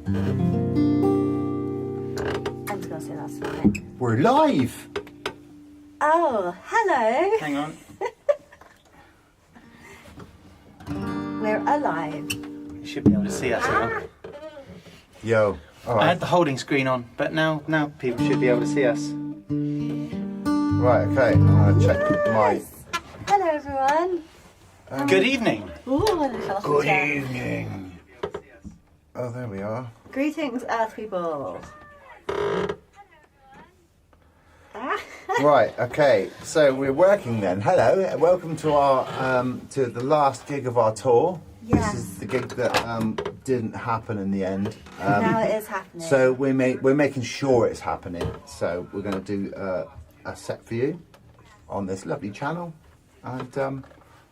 I'm just going to say that's fine. We're live. Oh, hello. Hang on. We're alive. You should be able to see us now. Yo. All I right. had the holding screen on, but now people should be able to see us. Right. Okay. I'm gonna check my. Hello, everyone. Good evening. Ooh, I fell off the chair. evening. Oh, there we are. Greetings, Earth people. Right. Okay. So we're working then. Hello. Welcome to our to the last gig of our tour. Yes. This is the gig that didn't happen in the end. Now it is happening. So we're making sure it's happening. So we're going to do a set for you on this lovely channel, and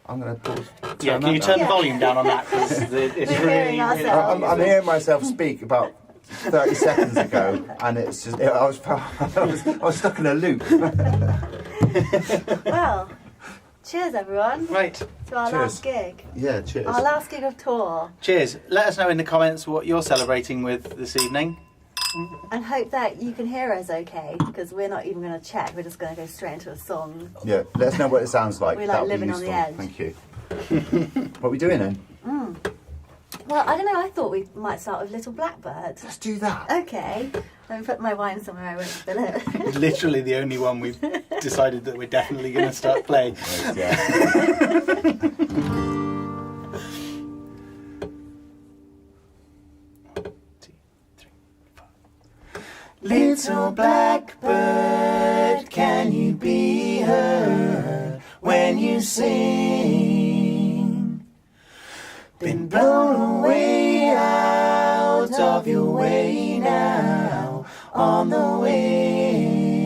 I'm going to pause. Yeah, can you turn the volume down on that? Because it's We're really, hearing really... ourselves. I'm hearing myself speak about 30 seconds ago, and it's just I was stuck in a loop. Well, cheers, everyone, Right, to our Cheers. last gig. Yeah, cheers. Our last gig of tour. cheers. Let us know in the comments what you're celebrating with this evening. And hope that you can hear us okay, because we're not even going to check. We're just going to go straight into a song. Yeah, let us know what it sounds like. We like That would be living on the useful. edge. Thank you. What are we doing then? Well, I don't know. I thought we might start with Little Blackbird. Let's do that. Okay. Let me put my wine somewhere I won't spill it. Literally the only one we've decided that we're definitely going to start playing. Yeah. Little blackbird, can you be heard when you sing? Been blown away out of your way now on the wind.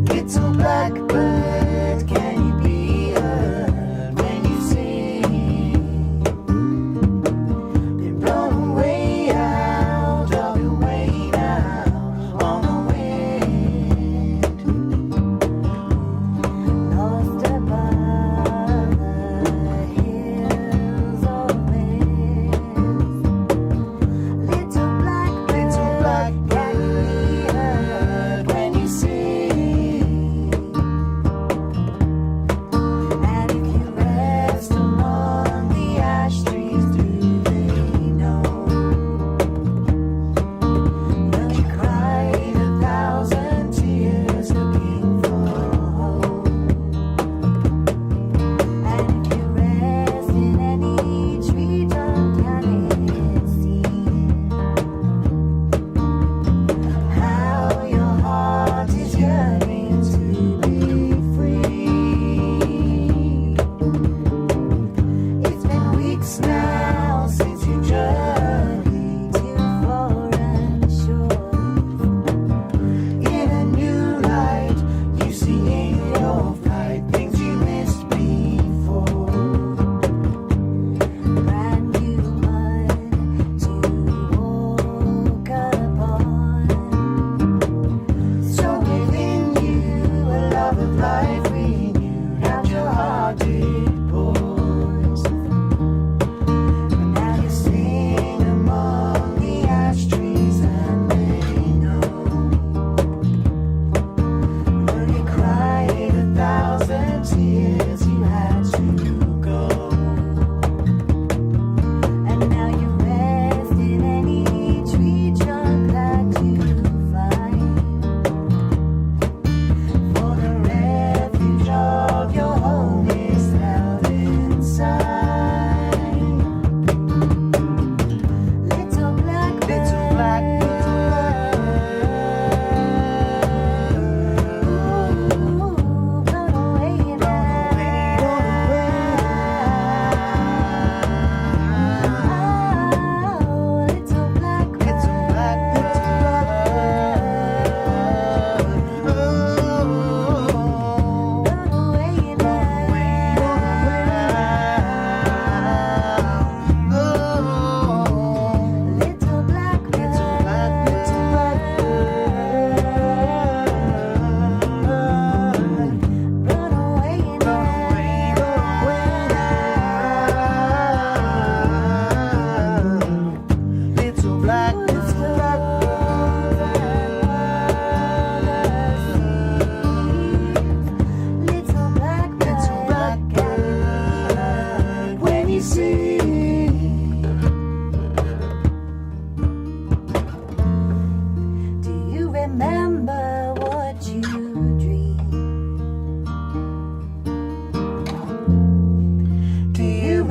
Little blackbird, can you be heard when you sing? Been blown away out of your way now on the wind. Lost above the hills of mist. Little blackbird, can you be heard when you sing? And if you rest among the ash trees, do they know that you cried 1,000 tears looking for hope? And if you rest in any tree trunk, can it see how your heart is yearning to be free? It's been weeks now since you journeyed to foreign shores. In a new light, you see in your flight things you missed before. Brand new mud to walk upon. So within you, a love of life renewed, and your heart it pours.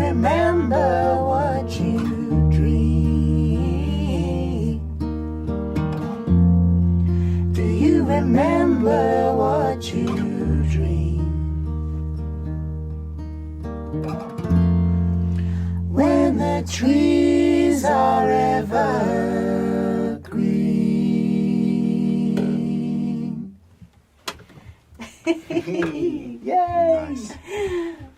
remember what you dream? Do you remember what you dream? When the trees are evergreen. Yay! Nice.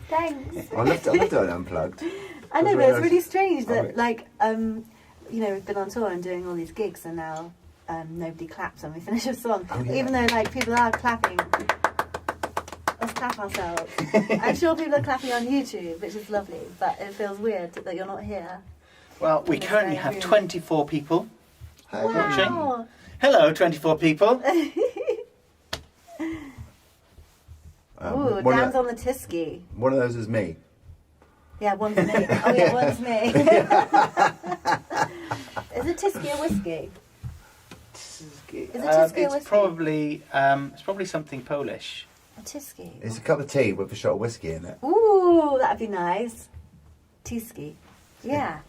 Thanks. I love it unplugged. I know, That's but really it's really nice. strange Oh, that, wait. like, we've been on tour and doing all these gigs, and now nobody claps when we finish a song. Oh, yeah. Even though, like, people are clapping. Let's clap ourselves. I'm sure people are clapping on YouTube, which is lovely, but it feels weird that you're not here. Well, we It's currently very have rude. 24 people Hey. watching. Wow. Hello, 24 people. Ooh, one, Dan's of, on the Tisky. one of those is me. Yeah, one's me. Oh yeah, one's me. Is it Tisky or whiskey? Is it Tisky or It's whiskey? probably something Polish. A Tisky. It's a cup of tea with a shot of whiskey in it. Ooh, that'd be nice. Tisky. Yeah.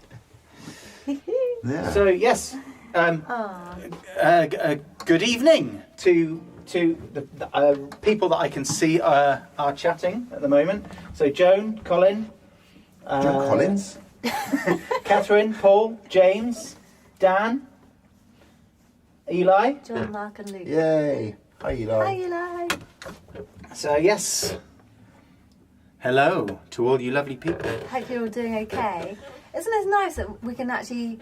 Yeah. So yes, Aw. good evening to the people that I can see are chatting at the moment. So Joan, Colin, John Collins. Catherine, Paul, James, Dan, Eli. John, Mark and Luke. Yay. Hi, Eli. Hi, Eli. So yes, hello to all you lovely people. Hope you're all doing okay. Isn't it nice that we can actually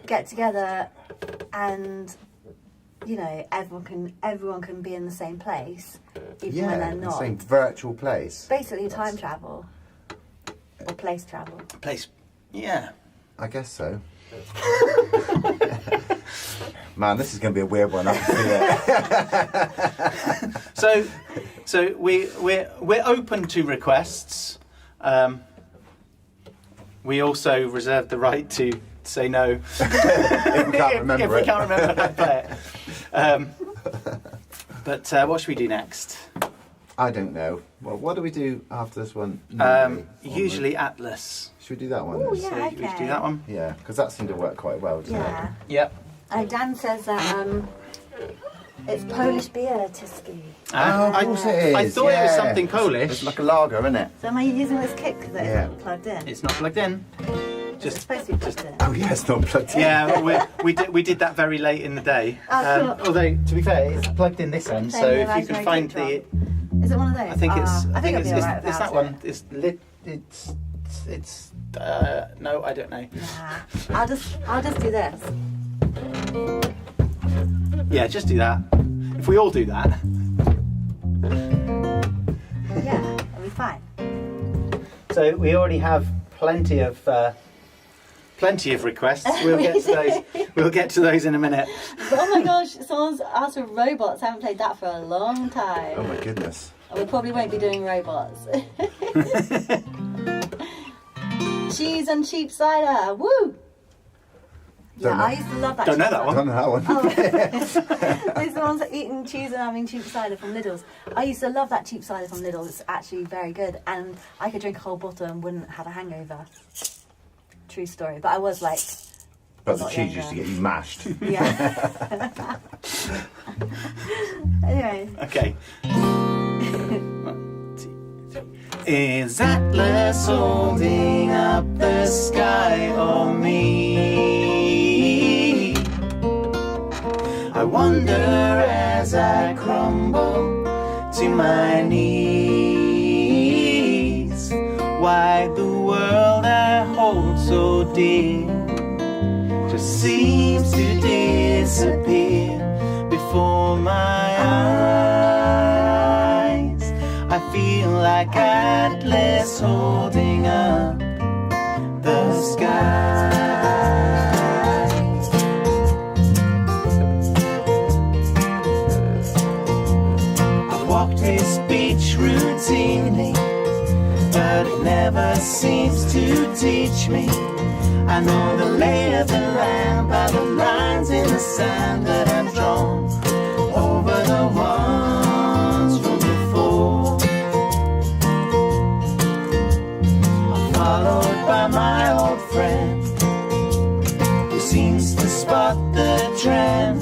get together and, everyone can be in the same place, even when Yeah, they're in the not. same virtual place. Basically time travel. Or place travel. Place, yeah. I guess so. Man, this is going to be a weird one. I can feel it. So we're open to requests. We also reserve the right to say no If we can't remember if we it. can't remember how to play it. But what should we do next? I don't know. Well, what do we do after this one? normally? Usually Atlas. Should we do that one? Ooh, then? yeah. So we should okay. do that one. Yeah, because that seemed to work quite well today. Yeah. Yep. Dan says that it's Polish beer, Tisky. Oh, of course it is. I thought it was yeah. something Polish. It's like a lager, isn't it? So am I using this kit because it's Yeah. plugged in? It's not plugged in. It's Just supposed to be plugged in. Oh, yeah, it's not plugged in. yeah, we did that very late in the day. Oh, cool. Although to be fair, it's plugged in this end. Same So with if you Raspberry can find Control. the, Is it one of those? I think it's I think it's I'll be alright it's that without one. It's lit. It's no, I don't know. it. Nah. I'll just do this. Yeah, just do that. If we all do that. Yeah, it'll be fine. So we already have plenty of requests. We'll get to those. We'll get to those in a minute. Oh my gosh, someone's asked for robots. I haven't played that for a long Oh, time. my goodness. And we probably won't be doing robots. Cheese and cheap cider. Woo! Yeah, Don't know. I used to love that. Don't know cheese that I one. don't know that one. Oh, these are the ones that eating cheese and having cheap cider from Lidl's. I used to love that cheap cider from Lidl's. It's actually very good, and I could drink a whole bottle and wouldn't have a hangover. True story. But I was like, But the Not cheese younger. used to get you mashed. yeah. Anyway, Okay. Is Atlas holding up the sky or me? I wonder as I crumble to my knees why the world I hold so dear just seems to disappear before my eyes. I feel like Atlas holding up the sky. I've walked this beach routinely, but it never seems to teach me. I know the lay of the land by the lines in the sand that I've drawn over the ones from before. I followed by my old friend, who seems to spot the trend.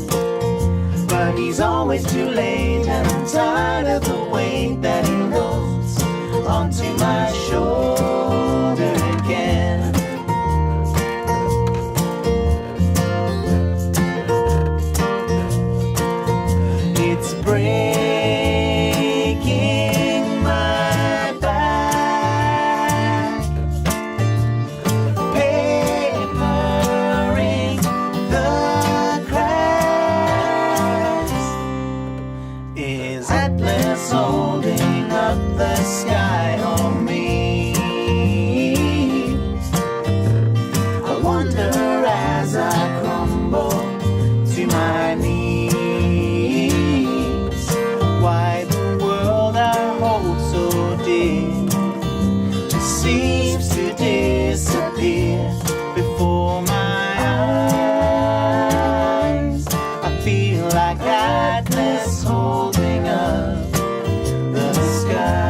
But he's always too late, and I'm tired of the weight that he rolls onto my shoulder again. It's breaking my back, papering the cracks. Is Atlas holding up the sky on me? I wonder as I crumble to my knees, why the world I hold so dear just seems to disappear before my eyes. I feel like Atlas holding up the sky.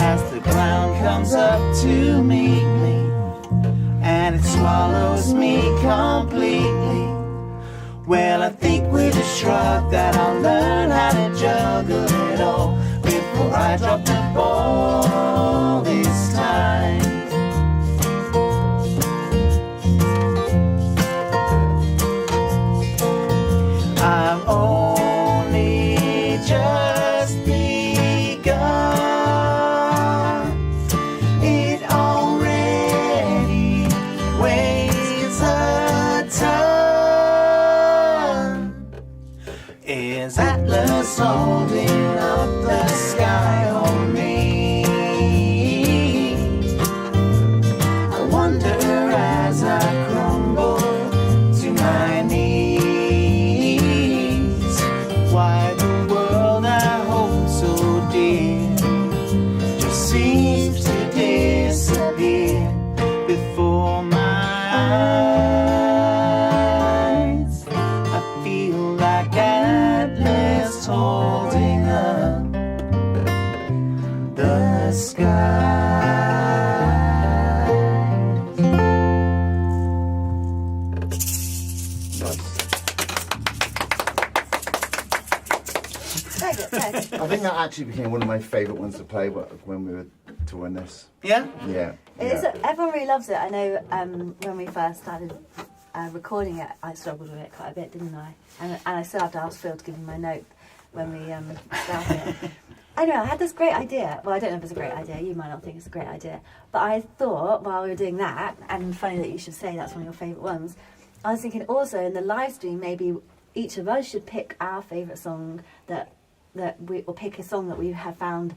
As the ground comes up to meet me, and it swallows me completely, well, I think with a shrug that I'll learn how to juggle it all before I drop the ball this time. I've only just begun. It already weighs a ton. Is Atlas holding up the sky on me? I wonder as I crumble to my knees, why the world I hold so dear just seems to disappear before my eyes. I feel like Atlas holding up the sky. Very good. Very good. I think that actually became one of my favourite ones to play when we were doing this. Yeah? Yeah. It's, yeah. everyone really loves it. I know when we first started recording it, I struggled with it quite a bit, didn't I? And I still have to ask Phil to give me my note when we started it. Anyway, I had this great idea. Well, I don't know if it's a great idea. You might not think it's a great idea. But I thought while we were doing that, and funny that you should say that's one of your favourite ones, I was thinking also in the live stream, maybe each of us should pick our favourite song or pick a song that we have found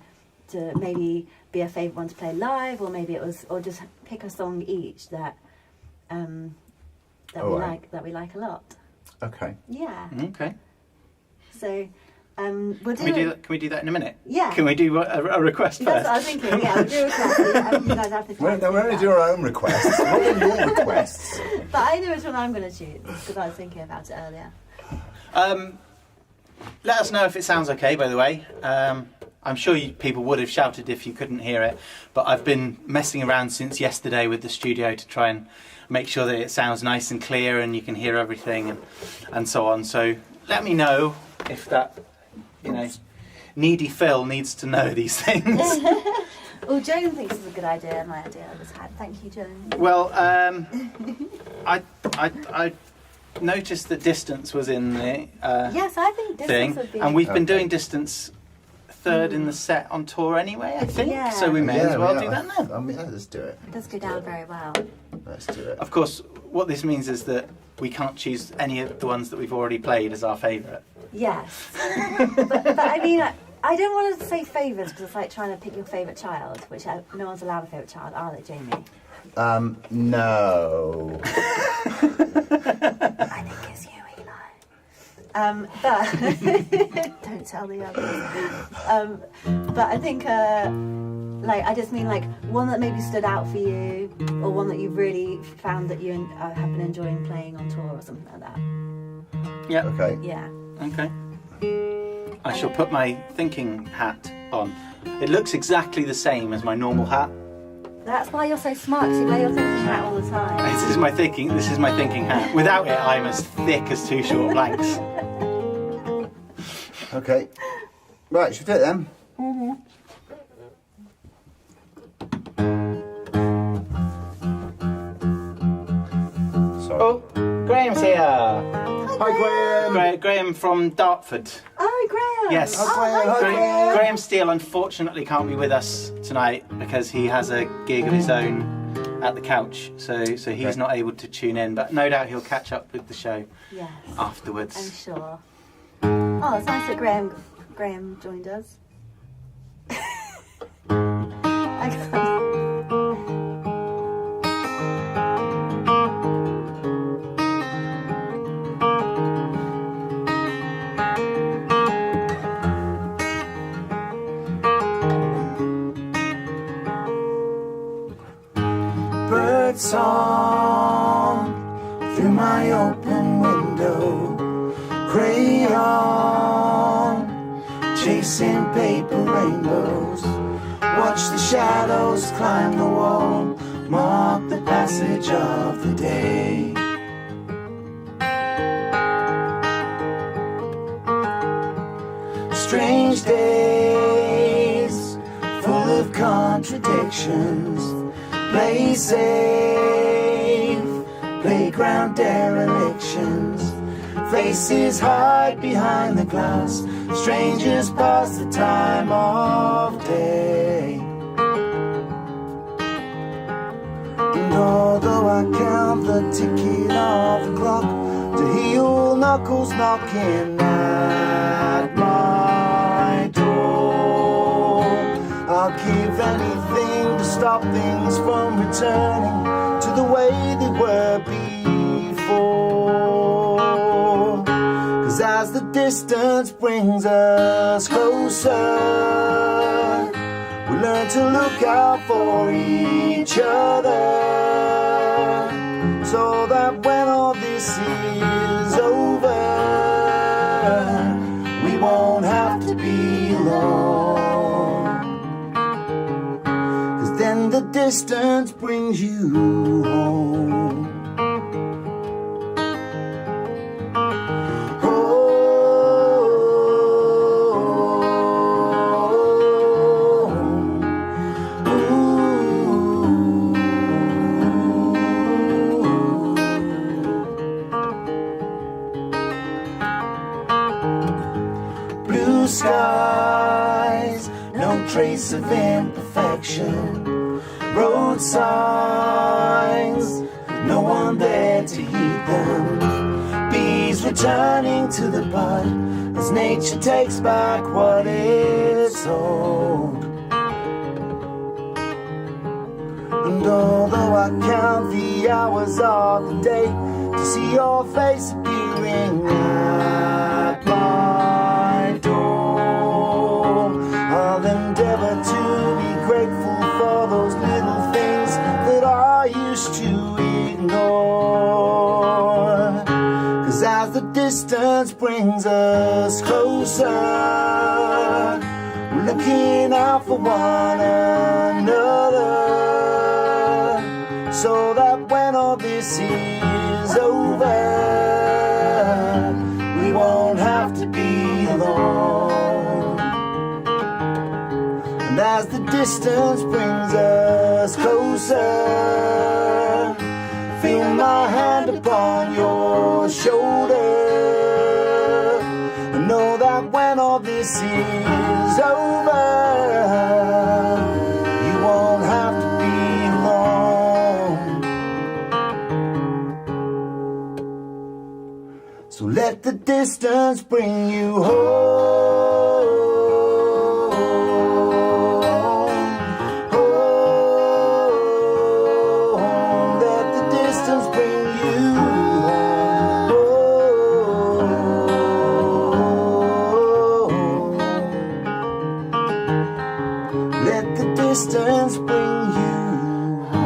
to maybe be a favourite one to play live, or maybe or just pick a song each that Alright. we like a lot. Okay. Yeah. Okay. So we'll Can we do that? Can we do that in a minute? Yeah. Can we do a request first? That's what I was thinking. Yeah, we'll do a request. You guys have to try. We only do our own requests. What are your requests? But I know which one I'm going to choose because I was thinking about it earlier. Let us know if it sounds okay, by the way. I'm sure people would have shouted if you couldn't hear it, but I've been messing around since yesterday with the studio to try and make sure that it sounds nice and clear and you can hear everything and so on. So let me know if that, needy Phil needs to know these things. Well, Joan thinks it's a good idea. My idea I just had. Thank you, Joan. Well, I noticed that Distance was in the Yes, I think distance thing, would be. and we've been doing Distance third in the set on tour anyway, I think. Yeah. So we may as well do that now. I mean, let's do it. It does go down very well. Let's do it. Of course, what this means is that we can't choose any of the ones that we've already played as our favourite. Yes, but I mean, I don't want to say favourites because it's like trying to pick your favourite child, which no one's allowed a favourite child, are they, Jamie? No. I think it's you, Eli. But don't tell the others. But I think, I just mean one that maybe stood out for you, or one that you've really found that you have been enjoying playing on tour, or something like that. Yeah. Okay. Yeah. Okay. I shall put my thinking hat on. It looks exactly the same as my normal hat. That's why you're so smart, 'cause you wear your thinking hat all the time. This is my thinking hat. Without it, I'm as thick as two short blanks. Okay. Right, should we do it then? Sorry. Oh, Graham's here. Hi, Graham. Graham from Dartford. Oh, Graham! Yes. Oh, Graham, hi, hi, Graham. Graham Steele unfortunately can't be with us tonight because he has a gig of his own at the couch, so he's Okay. not able to tune in. But no doubt he'll catch up with the show Yes, afterwards. I'm sure. Oh, it's nice that Graham joined us. I can't. Bird song through my open window, crayon chasing paper rainbows. Watch the shadows climb the wall, mark the passage of the day. Strange days, full of contradictions. Play safe, playground derelictions. Faces hide behind the glass, strangers pass the time of day. And although I count the ticking of the clock to heal knuckles knocking at my door, I'll give anything to stop things from returning to the way they were before. 'Cause as the distance brings us closer, we learn to look out for each other, so that when all this is over, we won't have to be alone. 'Cause then the distance brings you home. Blue skies, no trace of imperfection. Road signs, no one there to heed them. Bees returning to the bud as nature takes back what it sold. And although I count the hours of the day to see your face appearing at my door, I'll endeavor to be grateful for those little things that I used to ignore. 'Cause as the distance brings us closer, we're looking out for one another, so that when all this is over, we won't have to be alone. And as the distance brings us closer, feel my hand upon your shoulder, and know that when all this is over, you won't have to be alone. So let the distance bring you home. Home. Let the distance bring you home. Let the distance bring you home.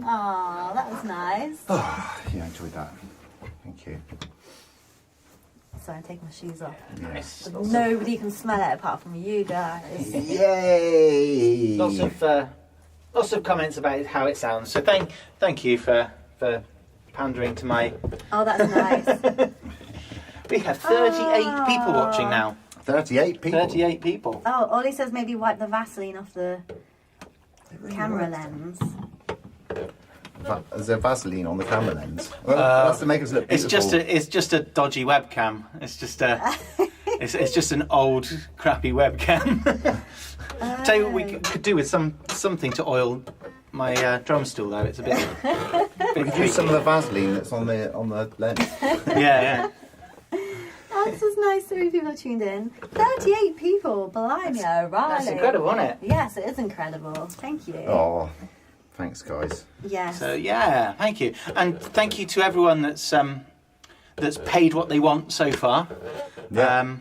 Oh, that was nice. Yeah, I enjoyed that. Thank you. Sorry, I'm taking my shoes off. Yes. Nobody can smell it apart from you guys. Yay! Lots of comments about how it sounds. So thank you for pandering to my. Oh, that's nice. We have 38 people watching now. 38 people. 38 people. Oh, Ollie says maybe wipe the Vaseline off the camera lens. Is there Vaseline on the camera lens? Well, that's to make us look beautiful. It's just a dodgy webcam. It's just it's just an old crappy webcam. Tell you what we could do with something to oil my drum stool though. It's a bit. We could use some of the Vaseline that's on the lens. Yeah. Oh, this is nice. So many people tuned in. 38 people. Blimey, O'Reilly. That's incredible, isn't it? Yes, it is incredible. Thank you. Oh, thanks, guys. Yes. So yeah, thank you, and thank you to everyone that's paid what they want so far. Yeah.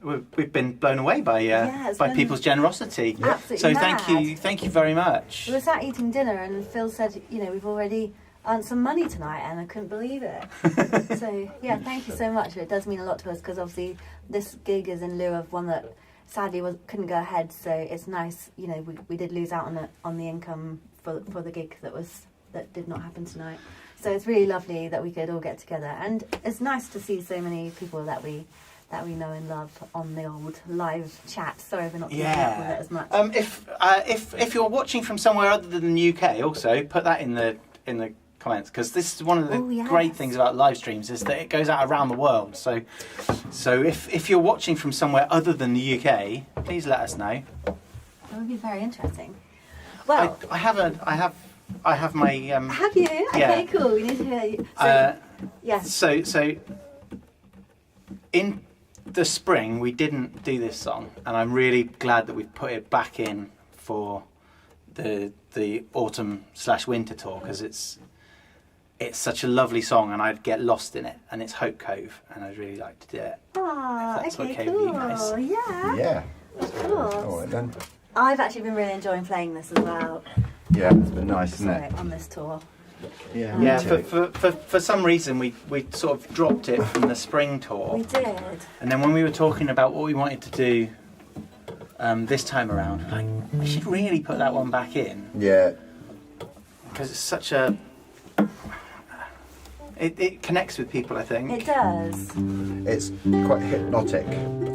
We've been blown away by it's by been people's generosity. absolutely So mad. thank you very much. We were sat eating dinner and Phil said, we've already earned some money tonight, and I couldn't believe it. So yeah, thank you so much. It does mean a lot to us because obviously this gig is in lieu of one that sadly couldn't go ahead. So it's nice, we did lose out on the income for the gig that did not happen tonight. So it's really lovely that we could all get together, and it's nice to see so many people that we know and love on the old live chat. Sorry we're not keeping up with it as much. If you're watching from somewhere other than the UK, also put that in the comments, because this is one of the great things about live streams is that it goes out around the world. So if you're watching from somewhere other than the UK, please let us know. That would be very interesting. Well, I have my have you? Okay, yeah. cool. We need to hear you. So, yes. So in the spring we didn't do this song, and I'm really glad that we've put it back in for the autumn/winter tour, because it's such a lovely song and I'd get lost in it, and it's Hope Cove and I'd really like to do it. Oh, If that's okay, okay cool. with you guys. Yeah, Yeah. of course. All right then. I've actually been really enjoying playing this as well. Yeah, it's been nice, isn't Sorry, it? on this tour. Yeah. Yeah, for some reason we sort of dropped it from the spring tour. We did. And then when we were talking about what we wanted to do this time around, like, we should really put that one back in, Yeah. because it's such a... It connects with people, I think. It does. It's quite hypnotic.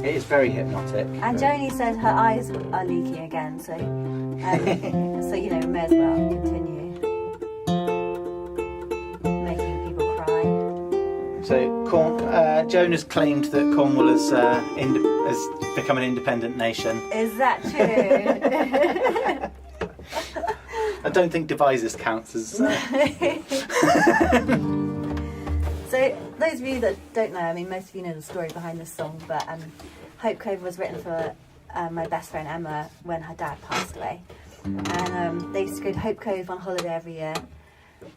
It is very hypnotic. And Joni said her eyes are leaking again, so we may as well continue making people cry. So Joan has claimed that Cornwall has become an independent nation. Is that true? I don't think Devizes counts as... So, those of you that don't know, most of you know the story behind this song, but Hope Cove was written for my best friend Emma when her dad passed away. And they used to go to Hope Cove on holiday every year.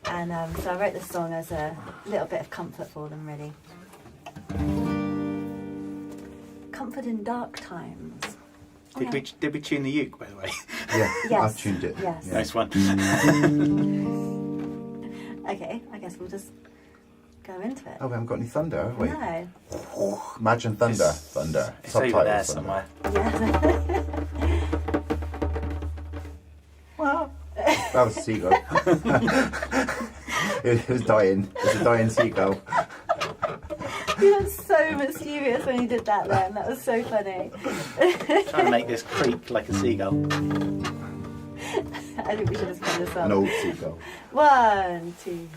And so I wrote this song as a little bit of comfort for them, really. Comfort in dark times. Did we tune the uke, by the way? Yeah. Yes. I've tuned it. Yes. Yeah. Nice one. Okay, I guess we'll just go into it. Oh, we haven't got any thunder, have we? No. Imagine thunder. It's- Thunder. It's over there Subtitles, somewhere. Yeah. That was a seagull. It was dying. It was a dying seagull. You were so mischievous when you did that then. That was so funny. Trying to make this creak like a seagull. I think we should just play this An up. old seagull. 1, 2, 3.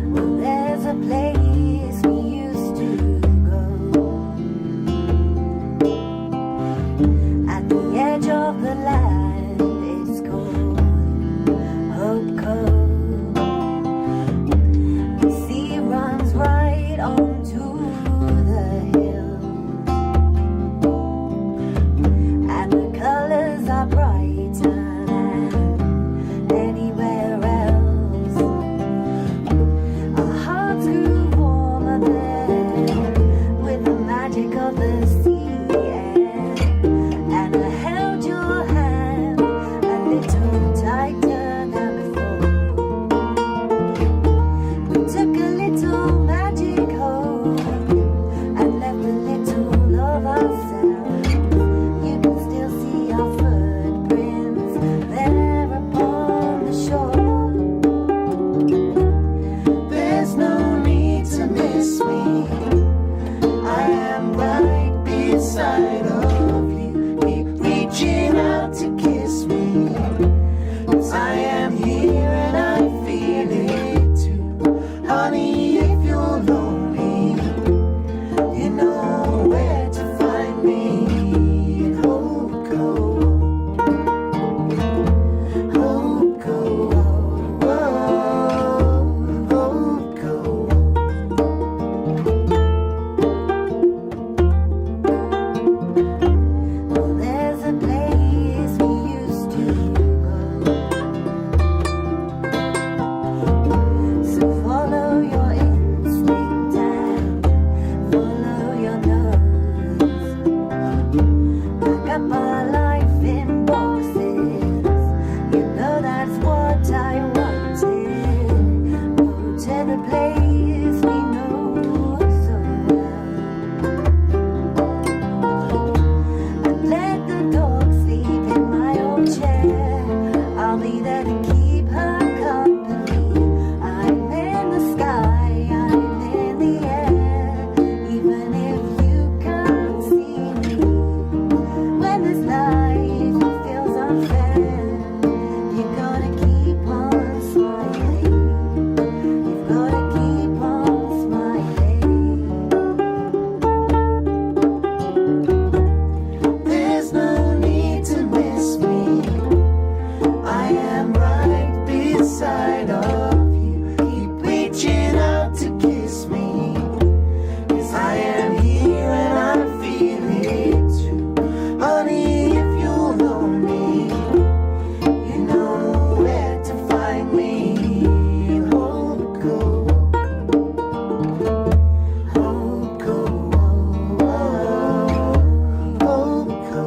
Well, there's a place we used to go at the edge of the land. It's called Hope Cove. 'Cause I am here and I feel it too. Honey, if you're lonely, you know where to find me. Hope go, hope go, hope go. Well, there's a place we used to go. So follow your instinct and follow your nose. Pack up our life in boxes. You know that's what I wanted. Go to the place we know so well. And let the dog sleep in my old chair. I'll be there to keep her company. I'm in the sky, I'm in the air. Even if you can't see me. When this life feels unfair, you gotta keep on smiling. You've gotta keep on smiling. There's no need to miss me. I am right beside of you. Keep reaching out to kiss me. 'Cause I am here and I feel it too. Honey, if you're lonely, you know where to find me. Hope go, hope go, hope go.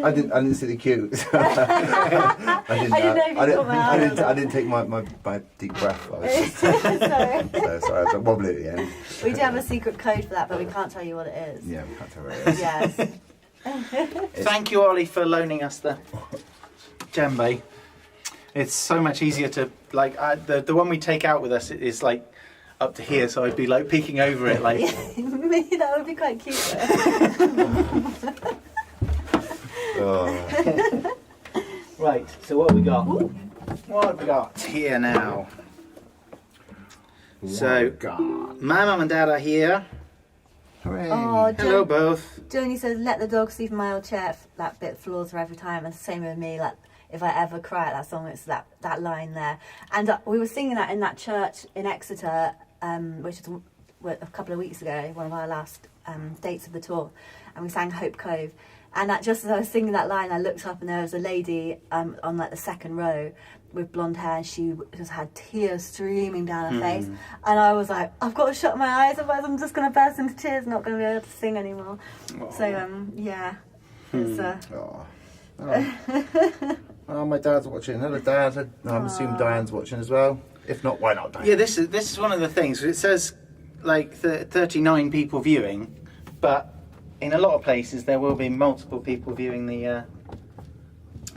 I didn't see the cue. I I didn't know if you got my hand. I didn't take my deep breath. I was just, Sorry. so sorry, I got wobbly at the end. We do have a secret code for that, but we can't tell you what it is. Yeah, we can't tell what it is. Yes. Thank you, Ollie, for loaning us the djembe. It's so much easier to like the one we take out with us is like up to here, so I'd be like peeking over it like. Maybe that would be quite cute. Oh. Right, so what have we got? What have we got here now? So, my mum and dad are here. Hooray. Oh, Hello, both. Joni says, let the dog sleep in my old chair. That bit floors her every time. And same with me. Like, if I ever cry at that song, it's that line there. And we were singing that in that church in Exeter, which is a couple of weeks ago, one of our last dates of the tour. And we sang Hope Cove. And just as I was singing that line, I looked up and there was a lady on like the second row with blonde hair, and she just had tears streaming down her face. And I was like, I've got to shut my eyes, otherwise I'm just going to burst into tears, not going to be able to sing anymore. So yeah, it's Oh. Oh, my dad's watching. Hello, Dad. I'm assuming Diane's watching as well. If not, why not, Diane? Yeah, this is one of the things. It says like 39 people viewing, but in a lot of places there will be multiple people viewing the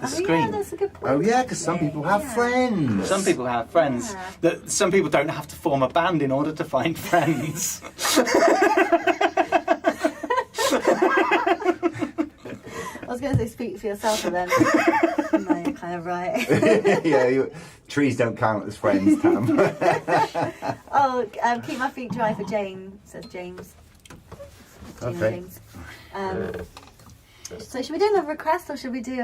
screen. Yeah, that's a good point. Oh yeah, because some people have friends. Some people have friends. Yeah. That some people don't have to form a band in order to find friends. I was going to say speak for yourself, but then no, you're kind of right. Yeah, trees don't count as friends, Tam. Keep my feet dry for Jane, says James. Gina Okay. James. So should we do another request, or should we do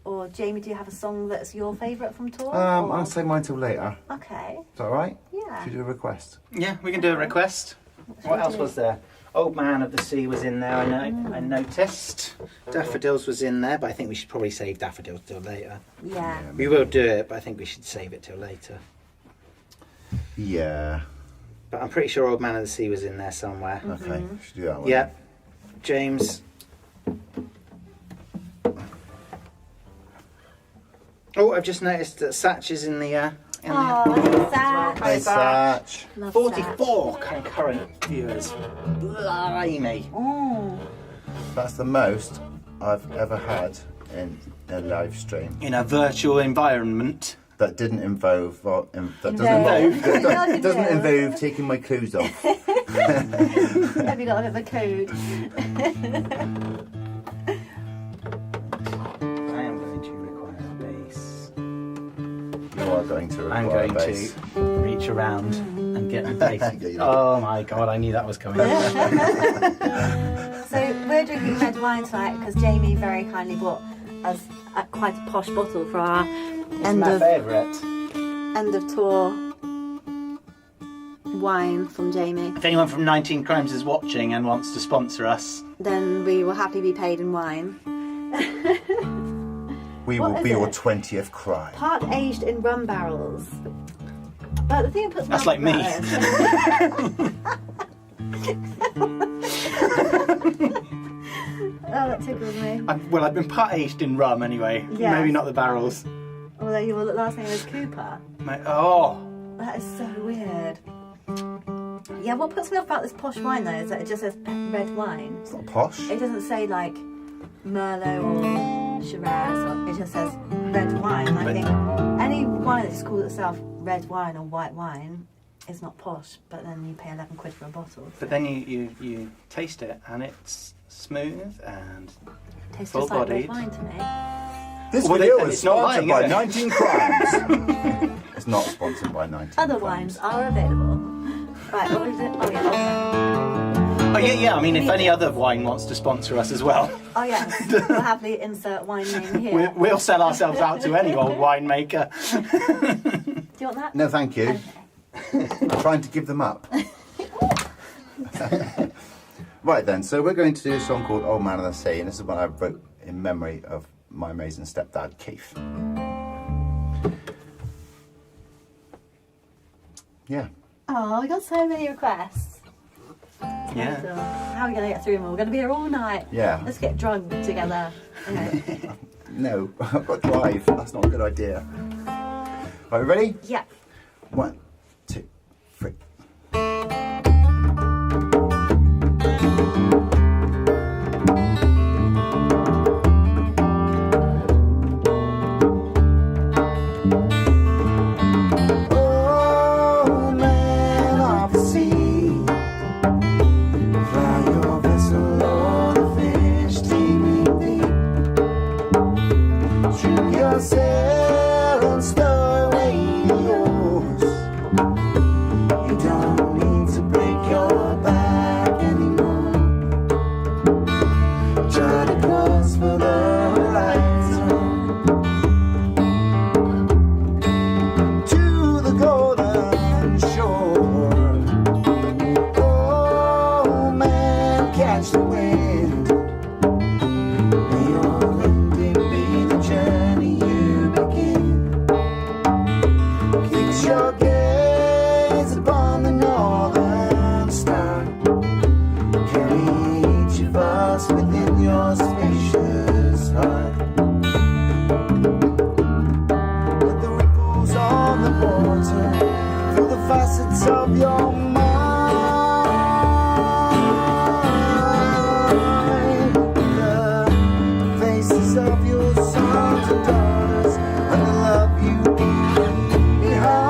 or Jamie, do you have a song that's your favourite from tour? or- I'll say mine till later. Okay. Is that all right? Yeah. Should we do a request? Yeah, we can do a request. What else was there? Old Man of the Sea was in there, I noticed. Daffodils was in there, but I think we should probably save Daffodils till later. Yeah. We will do it, but I think we should save it till later. Yeah. But I'm pretty sure Old Man of the Sea was in there somewhere. Okay. Should do that one. Yeah. James. Oh, I've just noticed that Satch is in the... Oh, Satch. Hey, Satch. Love 44 concurrent viewers. Blimey. Oh. That's the most I've ever had in a live stream. In a virtual environment. That didn't involve. Involve. Doesn't involve taking my clothes off. Have you got a bit of a code? I am going to require a bass. You are going to I'm require going a bass. to reach around and get the bass. Yeah, you do. Oh my god, I knew that was coming. So we're drinking red wine tonight because Jamie very kindly bought us quite a posh bottle for our end of tour wine from Jamie. If anyone from 19 Crimes is watching and wants to sponsor us, Then we will happily be paid in wine. We What will is be your it? 20th crime. Part aged in rum barrels. But the thing that puts That's me off like me. Oh, that tickles me. I've been part aged in rum anyway. Yes. Maybe not the barrels. Although your last name is Cooper. Oh, That is so weird. Yeah, what puts me off about this posh wine though is that it just says red wine. It's not posh. It doesn't say like Merlot or Shiraz, or it just says red wine. And I think any wine that just calls itself red wine or white wine is not posh, but then you pay 11 quid for a bottle. but then you taste it and it's smooth and Tastes just like red full-bodied. wine to me. This Well, video then is it's not sponsored lying, by is it? 19 Crimes. It's not sponsored by 19 Other Crimes. wines are available. Right, what is it? Oh yeah. Oh yeah. I mean, if any other wine wants to sponsor us as well, Oh yes. We'll happily insert wine name here. we'll sell ourselves out to any old winemaker. Do you want that? No, thank you. Okay. I'm trying to give them up. Right then, so we're going to do a song called Old Man of the Sea, and this is one I wrote in memory of my amazing stepdad, Keith. Yeah. Oh, we got so many requests. Yeah. So, how are we going to get through them all? We're going to be here all night. Yeah. Let's get drunk together. Okay. No, I've got to drive. That's not a good idea. Right, we ready? Yeah. 1, 2, 3. Oh, man of the sea, fly your vessel o'er the fish teeming deep. Trim your sail and stow away yours. first within your spacious heart. Let the ripples on the water through the facets of your mind. The faces of your sons and daughters and the love you leave behind.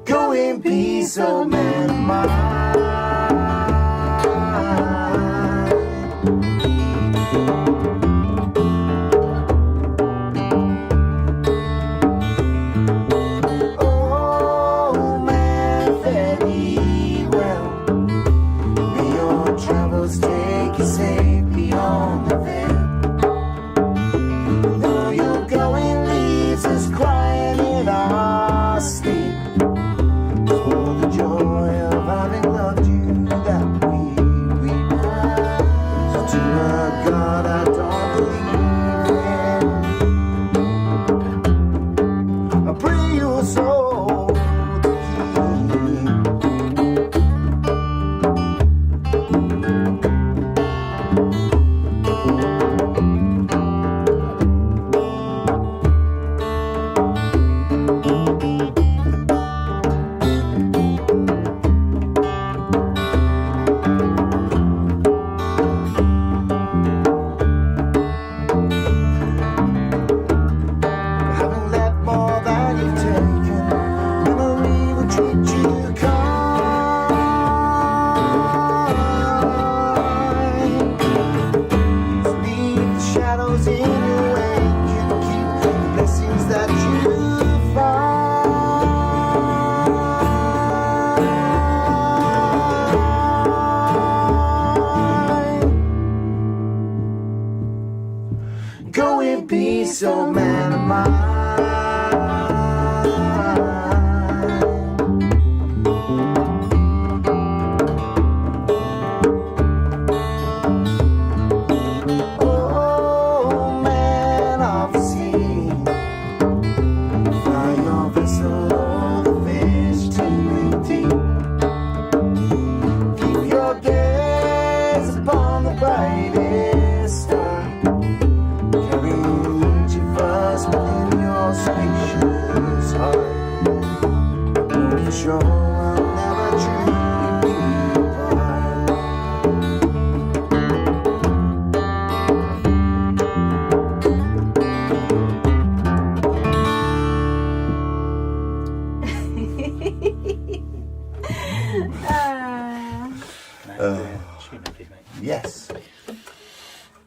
Go in peace, oh man of mine. Oh man, fare thee well. May your travels take you safe beyond the veil. Though your going leaves us crying in our sleep, for the joy of having loved you that we weep. So to a God I don't believe in, I pray your soul to having let more than you've taken, memory will treat you kind. So leave the shadows in your wake and keep the blessings that you find. Go in peace, oh man of mine. Oh man of the sea, fly your vessel o'er the fish teeming deep. Keep your gaze upon the brightest star, carrying you first within your spacious heart. Be sure I'll never truly be apart. Tune of you, mate. Yes,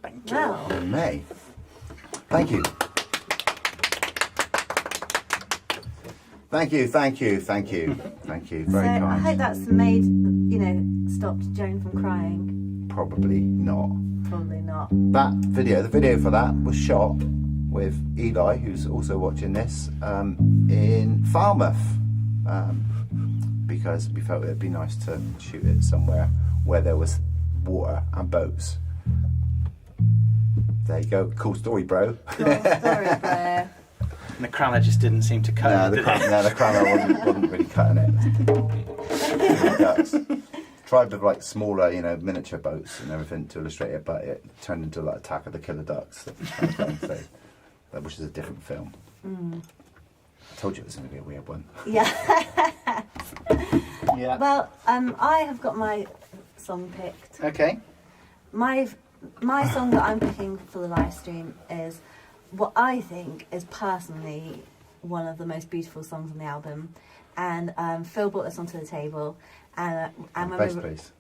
Thank you. Wow. in May. Thank you. Thank you, thank you, thank you, thank you. Very So I kind. hope that's made, stopped Joan from crying. Probably not. Probably not. That video, the video for that was shot with Eli, who's also watching this, in Falmouth, because we felt it'd be nice to shoot it somewhere where there was water and boats. There you go. Cool story, bro. Cool story, bro. And the crammer just didn't seem to cut No, it, the did it? crammer wasn't really cutting it. Ducks. Tried with like smaller, miniature boats and everything to illustrate it, but it turned into like Attack of the Killer Ducks, which is a different film. I told you it was going to be a weird one. Yeah. Yeah. Well, I have got my song picked. Okay. My song that I'm picking for the live stream is what I think is personally one of the most beautiful songs on the album. And Phil brought this onto the table. And Best place.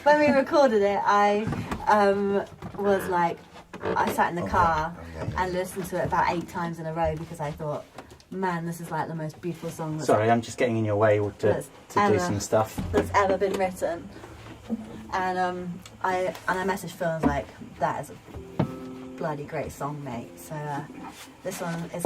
when we recorded it, I was like, I sat in the car and listened to it about 8 times in a row because I thought, man, this is like the most beautiful song Sorry, I'm just getting in your way to do some stuff. that's ever been written. And I messaged Phil and was like, that is a bloody great song, mate. So this one is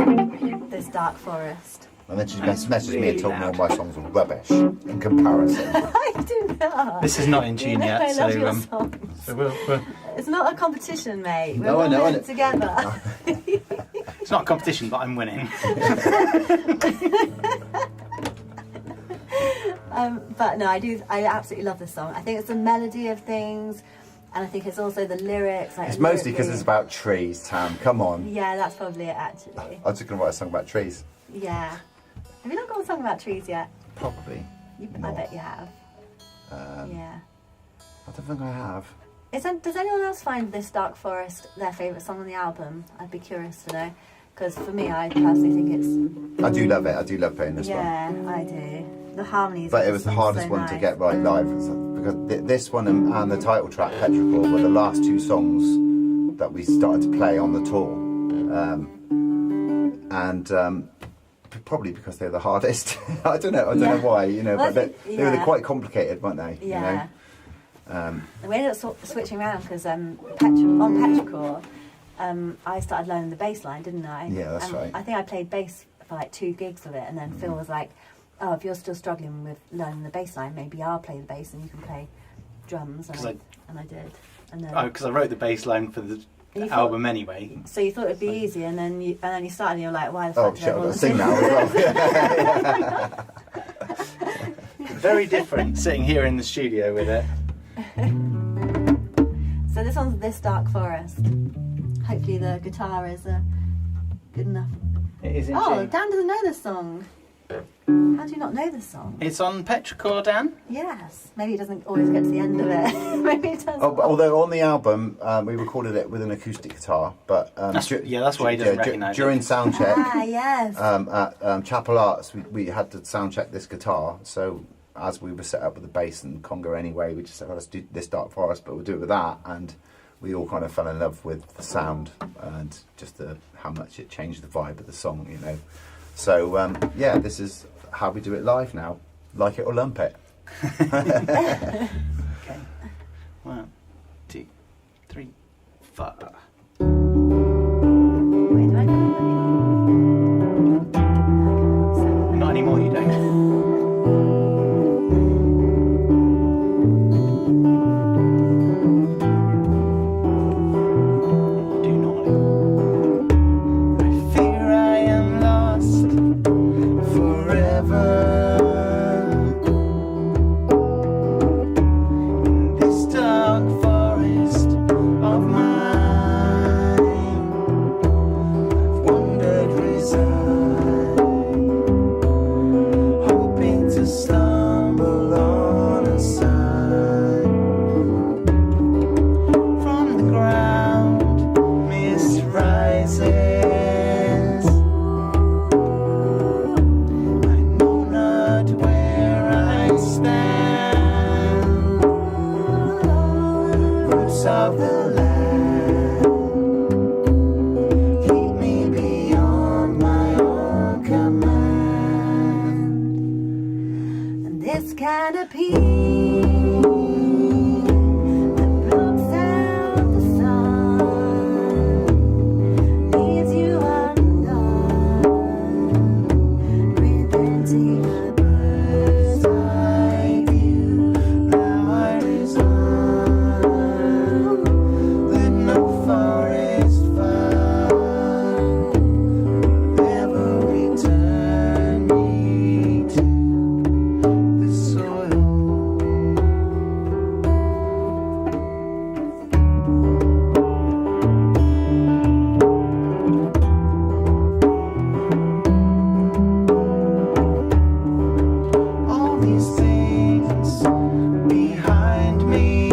This Dark Forest. And then she messaged me and told me all my songs were rubbish in comparison. I do not. This is not in tune You know yet, I love your so songs. we'll It's not a competition, mate. We're No, I all know, in I it together. it's not a competition, but I'm winning. But no, I absolutely love this song. I think it's the melody of things, and I think it's also the lyrics. Like, It's mostly because it's about trees, Tam. Come on. Yeah, that's probably it, actually. I was just going to write a song about trees. Yeah. Have you not got a song about trees yet? Probably. I not. bet you have. Yeah. I don't think I have. Does anyone else find This Dark Forest their favourite song on the album? I'd be curious to know. Because for me, I personally think it's... I do love it. I do love playing this one. Yeah, I do. The harmonies. But it was the hardest so one to nice. get right live. Because this one and the title track, Petrichor, were the last two songs that we started to play on the tour. Probably because they're the hardest. I don't know why, Well, but they were quite complicated, weren't they? Yeah. You know? We ended up switching around because on Petrichor, I started learning the bass line, didn't I? Yeah, that's and right. I think I played bass for like 2 gigs of it, and then Phil was like, "Oh, if you're still struggling with learning the bass line, maybe I'll play the bass and you can play drums." And I did. And then because I wrote the bass line for the You album anyway. so you thought it'd be easy, and then you started, and you're like, "Why the Oh, fuck did shit, I've I got to want sing now as well. Very different sitting here in the studio with it. So this one's This Dark Forest. Hopefully the guitar is good enough. It is in Oh, tune. Dan doesn't know this song. How do you not know this song? It's on Petrichor, Dan. Yes. Maybe he doesn't always get to the end of it. Maybe he does. Although on the album, we recorded it with an acoustic guitar, but That's why he doesn't recognise it. during sound check. Ah, yes. At Chapel Arts, we had to sound check this guitar. So as we were set up with the bass and conga anyway, we just said, let's do This Dark Forest, but we'll do it with that. And we all kind of fell in love with the sound and just how much it changed the vibe of the song, you know. So yeah, this is how we do it live now. Like it or lump it. Okay. 1, 2, 3, 4. Wait, do I know it? Not anymore, you don't. Do normally. I fear I am lost forever in this dark forest of mine. I've wandered resigned, hoping to stumble on a sign from the ground. Mist rises. I know not where I stand. Roots of the land keep me beyond my own command. And this canopy that blocks out the sun leaves you undone, preventing a bird's eye view. Now I resign that no forest fire will ever return me to the soil. All these things behind me,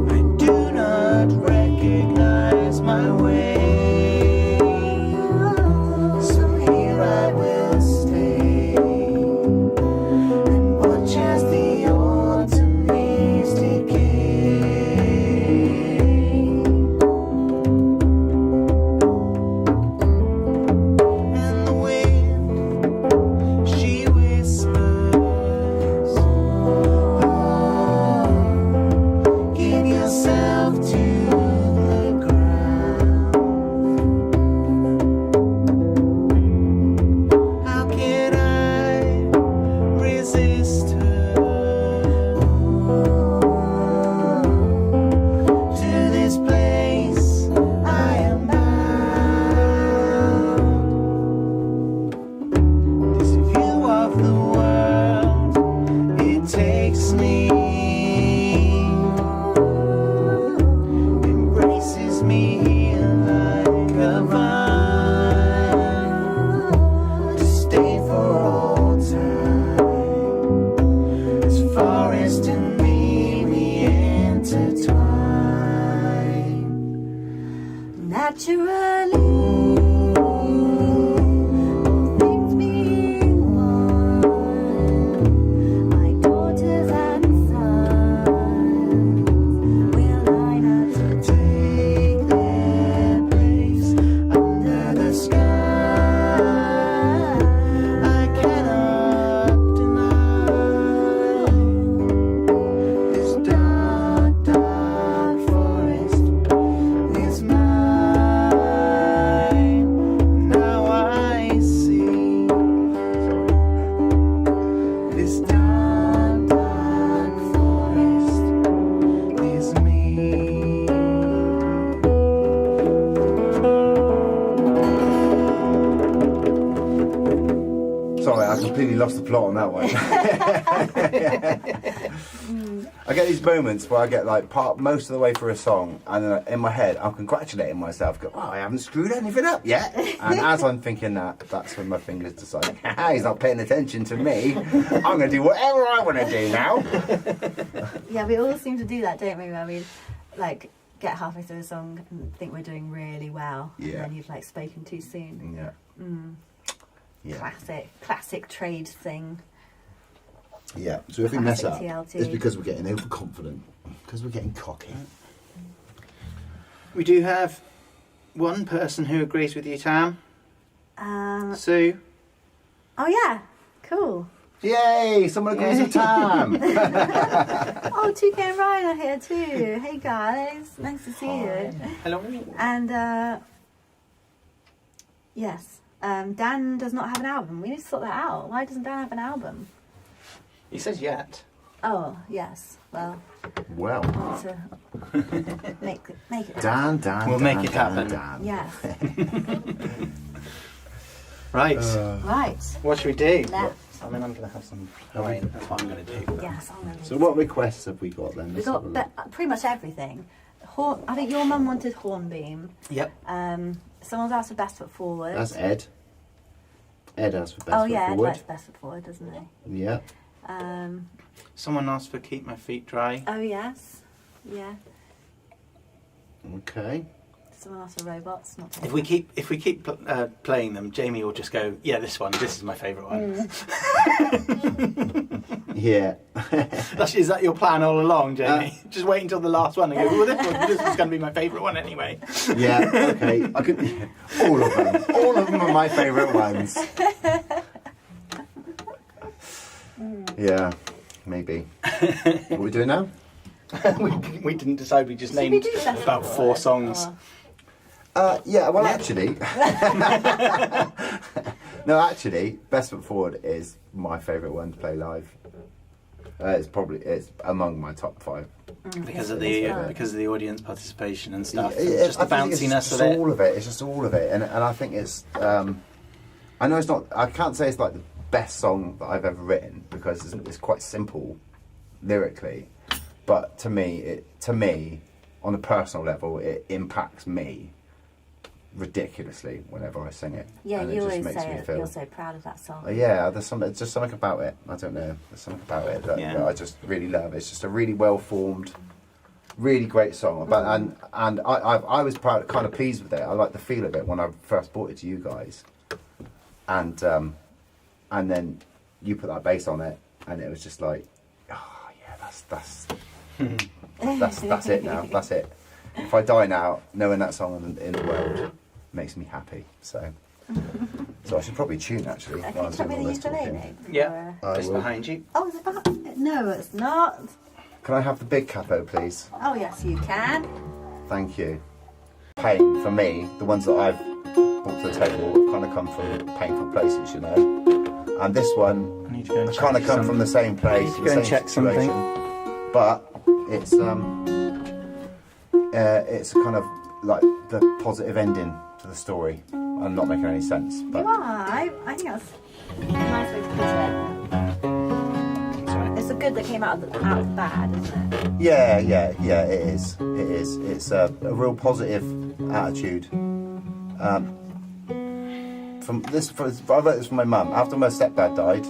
I do not recognize my way. So here I will stay and watch as the autumn leaves decay. And the wind, she will I completely lost the plot on that one. I get these moments where I get like most of the way through a song, and then in my head I'm congratulating myself, go, "Oh, I haven't screwed anything up yet." And as I'm thinking that, that's when my fingers decide, he's not paying attention to me. I'm going to do whatever I want to do now. Yeah, we all seem to do that, don't we? When we like get halfway through a song and think we're doing really well, Yeah. and then you've like spoken too soon. Yeah. Yeah. Classic trade thing. Yeah. So if we mess up, Classic TLT. it's because we're getting overconfident, because we're getting cocky. We do have one person who agrees with you, Tam. Sue. Oh yeah, cool. Yay! Someone agrees with Tam. Oh, 2K and Ryan are here too. Hey guys, nice to see you. Hello. And yes, Dan does not have an album. We need to sort that out. Why doesn't Dan have an album? He says yet. Oh yes. Well, Well, I want to make it happen. Dan. We'll make it happen. Dan. Yes. Right. Right. What should we do? Left. I mean, I'm going to have some wine. That's what I'm going to do. Yes, I'm gonna So what requests have we got then? We Let's have a got look. pretty much everything. I think your mum wanted Hornbeam. Yep. Someone's asked for Best Foot Forward. That's Ed. Ed asked for best oh foot yeah, Ed forward. likes Best Foot Forward, doesn't he? Yeah. Someone asked for Keep My Feet Dry. Oh yes, yeah. Okay. Someone asked for Robots. Not If we keep playing them, Jamie will just go, yeah, this one. This is my favourite one. Yeah. Is that your plan all along, Jamie? Just wait until the last one and go, well, this was going to be my favourite one anyway. Yeah. Okay. I could. All of them. All of them are my favourite ones. Yeah. Maybe. What are we doing now? we didn't decide. We just Should we named do Best about Foot 4 Forward? songs. Or- Yeah. Well, actually. No, actually, Best Foot Forward is my favourite one to play live. It's among my top 5. Because of it's the fun. audience participation and stuff, and Yeah, just the I think bounciness it's of just it. all of it. It's just all of it, and I think it's. I know it's not. I can't say it's like the best song that I've ever written because it's quite simple, lyrically, but to me, on a personal level, it impacts me ridiculously whenever I sing it. Yeah, and you it just always makes say me it. feel. You're so proud of that song. Yeah, there's just something about it. I don't know. There's something about it that I just really love. It's just a really well formed, really great song. But and I was kind of pleased with it. I liked the feel of it when I first brought it to you guys, and then you put that bass on it, and it was just like, oh yeah, that's it now. That's it. If I die now, knowing that song in the world makes me happy. So I should probably tune actually. Okay, while I'm show me doing the all this talking. ukulele. Yeah. I Just will. behind you. Oh, is it that? No, it's not. Can I have the big capo, please? Oh yes, you can. Thank you. Pain, for me, the ones that I've brought to the table have kind of come from painful places, you know. And this one, I need to go and I check kind of come some- from the same place, need to the go and same check something. situation. But it's a kind of like the positive ending to the story. I'm not making any sense, You but are. I think that's a nice way to put it. Sorry. It's the good that came out of the bad, isn't it? yeah, it is. It is. It's a real positive attitude. I wrote this from my mum. After my stepdad died,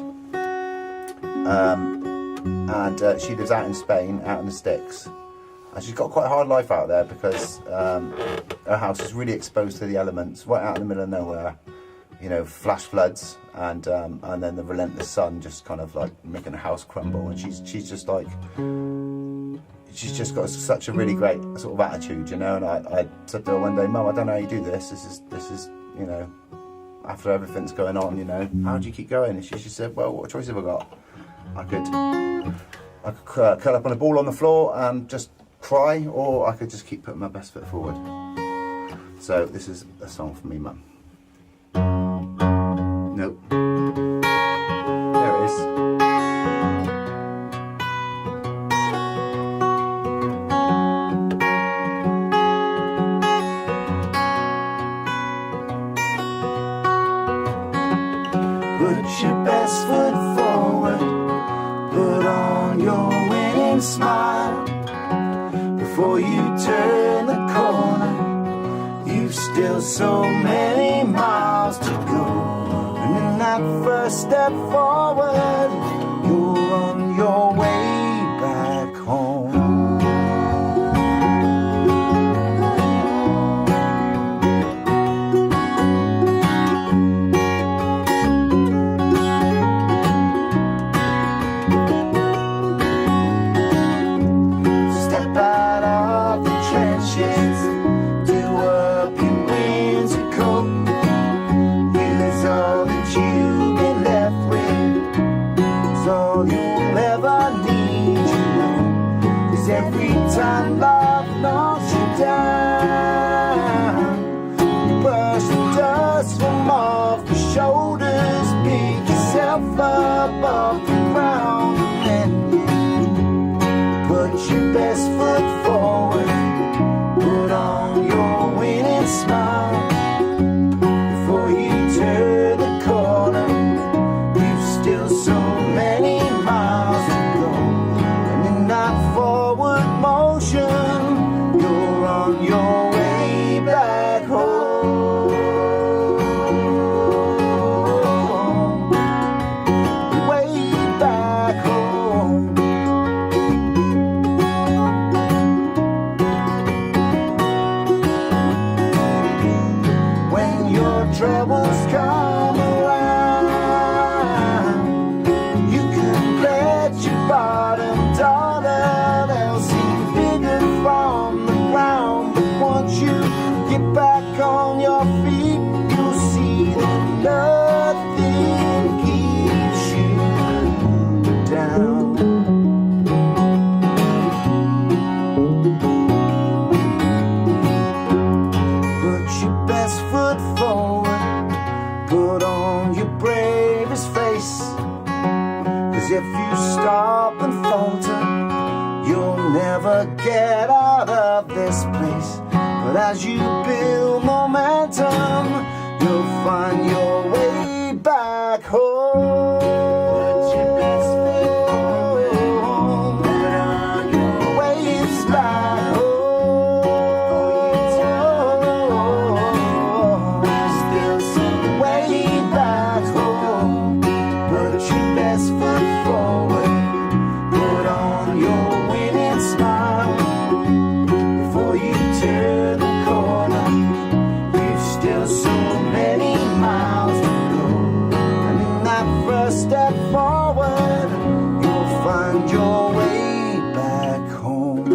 and she lives out in Spain, out in the sticks, and she's got quite a hard life out there because her house is really exposed to the elements, right out in the middle of nowhere. You know, flash floods, and then the relentless sun just kind of like making the house crumble, and she's just like. She's just got such a really great sort of attitude, you know. And I said to her one day, "Mum, I don't know how you do this. This is, you know, after everything's going on, you know, how do you keep going?" And she said, "Well, what choice have I got? I could curl up on a ball on the floor and just cry, or I could just keep putting my best foot forward." So this is a song for me, Mum. Nope. There it is. Put your best still so many miles to go. And in that first step forward, you're on your way back home. Step out of the trenches, do up your winter coat. Use all that you've been left with, it's all you'll ever need, you know. 'Cause every time life knocks you down, you brush the dust from off your shoulders, pick yourself up off the ground, and then put your best foot forward, put on your winning smile. Before you turn the corner, you've still so many miles to go. And in that forward motion, you're on your way back home. Way back home. When your troubles come around, you can let your bottom dollar, they'll seem bigger from the ground. But once you get back on your feet, you'll see that nothing keeps you down. Put your best foot forward, put on your bravest face. 'Cause if you stop and falter, you'll never get out of this place. But as you build momentum, you'll find your way back home. Put your best foot forward, put on your waves back home. Still some way back home. Put your best foot forward, put on your winning smile. Before you turn the corner, you've still so many miles to go. And in that first step forward, you'll find your way back home.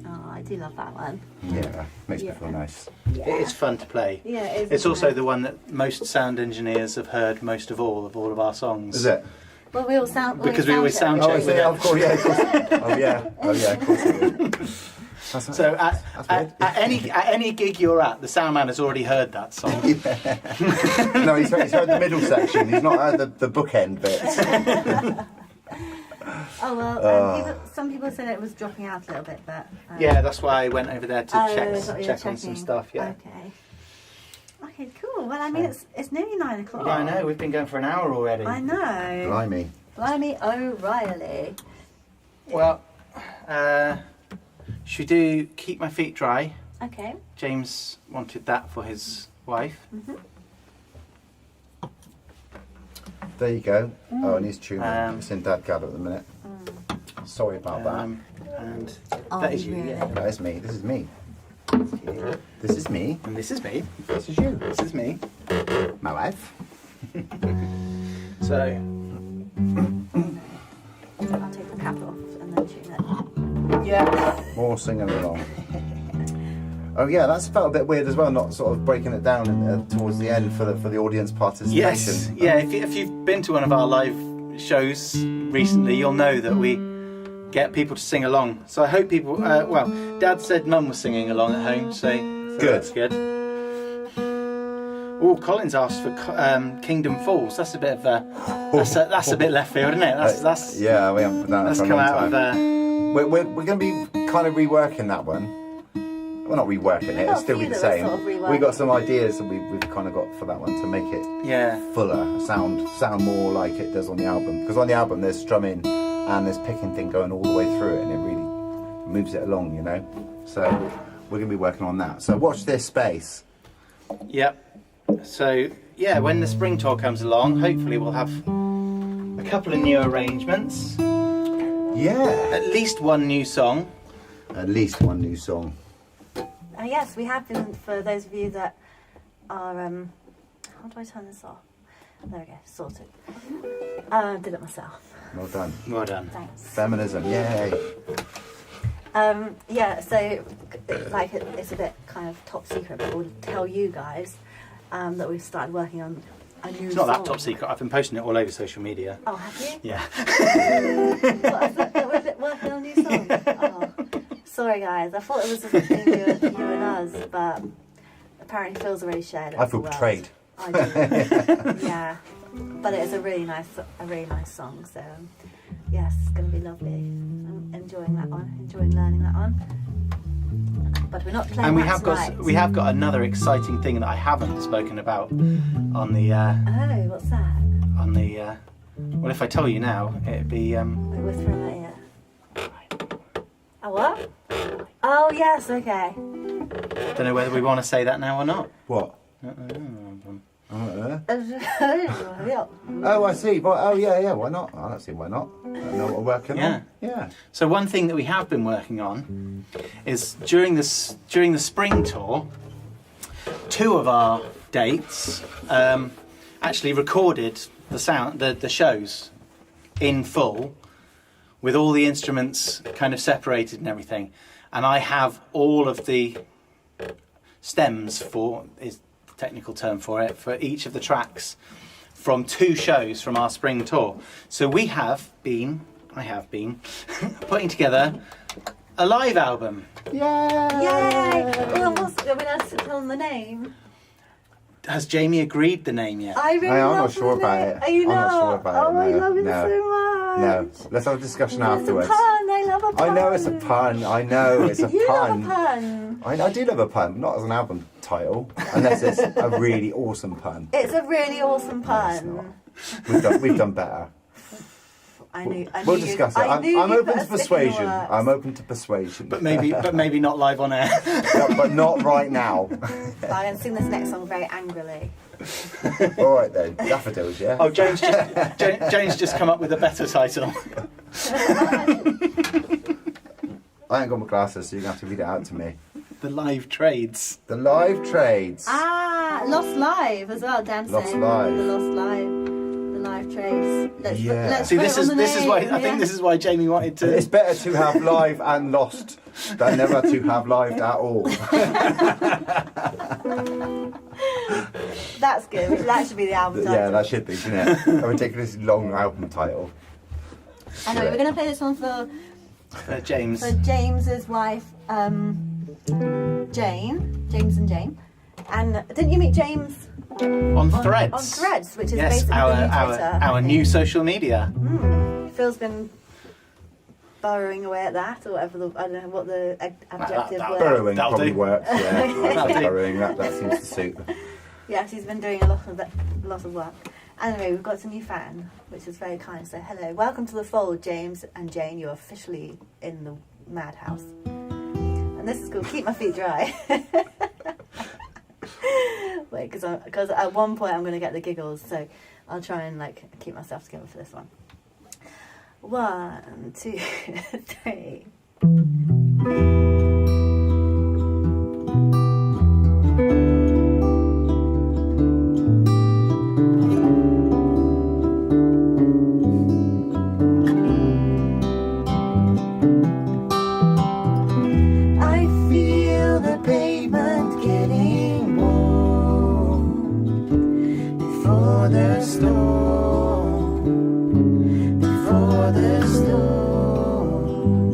Oh, I do love that one. Yeah, makes me Yeah. feel nice. Yeah. It is fun to play. Yeah, it is. It's also isn't the one that most sound engineers have heard most of all of our songs. Is it? it? Well, we all sound. Because we always sound check is with it? it. Of course, yeah, of course. Oh yeah, of course it is. That's So That's weird. at any gig you're at, the sound man has already heard that song. No, he's heard the middle section. He's not heard the bookend bits. Oh well, some people said it was dropping out a little bit, but Yeah, that's why I went over there to oh, check that's what you're on some checking. stuff. Yeah. Okay. Okay, cool. Well, I mean, it's nearly 9 o'clock. Yeah, I know. We've been going for an hour already. I know. Blimey. Blimey O'Reilly. Well, should we do Keep My Feet Dry? Okay. James wanted that for his wife. There you go. Oh, and he's tuning. Um, It's in Dad Gab at the minute. Sorry about And Oh, that is you. really? Yeah. that. That is me. This is me. This is me. And this is me. This is you. This is me. My wife. So, I'll take the cap off and then tune it. yeah. More singing along. Oh yeah, that's felt a bit weird as well. Not sort of breaking it down towards the end for the audience participation. Yes. Yeah. If you've been to one of our live shows recently, you'll know that we get people to sing along. So I hope people. Well, Dad said Mum was singing along at home, so Good. That's good. Oh, Colin's asked for Kingdom Falls. That's a bit of that's a bit left field, isn't it? That's yeah, we haven't done that that's for a come long out time. of. We're going to be kind of reworking that one. Well, not reworking it. got It'll a still few be the that were same. sort of reworked. We got some ideas that we've kind of got for that one to make it Yeah. fuller, sound more like it does on the album. Because on the album there's strumming and there's picking thing going all the way through it, and it really moves it along, you know. So we're gonna be working on that. So watch this space. Yep. So yeah, when the spring tour comes along, hopefully we'll have a couple of new arrangements, Yeah. at least one new song. At least one new song. Yes, we have been, for those of you that are, how do I turn this off? There we go, sorted. Did it myself, Well done. Well done. thanks. Feminism. Yay. Yeah, so like it's a bit kind of top secret, but we'll tell you guys that we've started working on a new It's not that song. top secret. I've been posting it all over social media. Oh, have you? Yeah. What is that we're working on a new song? Oh, sorry guys, I thought it was just between you and us, but apparently Phil's already shared it. I with feel the world. betrayed. I do. Yeah, but it is a really nice song. So yes, it's going to be lovely. I'm enjoying that one. Enjoying learning that one. But we're not playing. And we that have tonight. got another exciting thing that I haven't spoken about on the Oh, what's that? well, if I tell you now, it'd be Wait, we're throwing that ear. Oh what? Oh yes, okay. don't know whether we want to say that now or not. What? Yeah. Oh, I see. Well, oh, yeah. Why not? I don't see why not. I know what we're working Yeah. on. Yeah. So one thing that we have been working on is during the spring tour, 2 of our dates actually recorded the shows in full, with all the instruments kind of separated and everything. And I have all of the stems is the technical term for it, for each of the tracks from 2 shows from our spring tour. So I have been putting together a live album. Yay! Well, are we allowed to tell them the name? Has Jamie agreed the name yet? I really Hey, I'm love not sure the about name. it. Are you I'm not not? sure about it, Oh, I no. love it No. so much. No. Let's have a discussion It's afterwards. a pun. I love a pun. I know it's a pun. I know it's a You pun. love a pun. I do love a pun, not as an album title, unless it's a really awesome pun. It's a really awesome No, it's pun. not. We've done better. I knew. We'll discuss it. I'm you'd open put to a stick in the persuasion. works. I'm open to persuasion. But maybe not live on air. but not right now. I'm going to sing this next song very angrily. All right then, daffodils, yeah. Oh, James just come up with a better title. I ain't got my glasses, so you're gonna have to read it out to me. The Live Trades. The live trades. Ah, Lost Live as well. Dan Lost saying Live. the Lost Live, the live trades. Let's Yeah. let's See, put this it on is the why name, I think yeah. this is why Jamie wanted to. It's better to have live and lost than never to have lived at all. That's good. That should be the album title. Yeah, that should be, shouldn't it? A ridiculously long album title. Anyway, we're going to play this one for James. James's wife, Jane. James and Jane. And didn't you meet James On Threads. on Threads, which is Yes, basically our the new Twitter? I our think. new social media. Phil's been burrowing away at that, or whatever the, I don't know what the adjective that- word. Burrowing That'll probably do. works, yeah. That'll do. Burrowing, that seems to suit. Yes, he's been doing a lot of work. Anyway, we've got a new fan, which is very kind. So hello, welcome to the fold, James and Jane. You're officially in the madhouse. And this is called Keep My Feet Dry. Wait, because at one point I'm going to get the giggles, so I'll try and keep myself together for this one. 1, 2, 3. I feel the pavement getting warm before the storm, before the storm.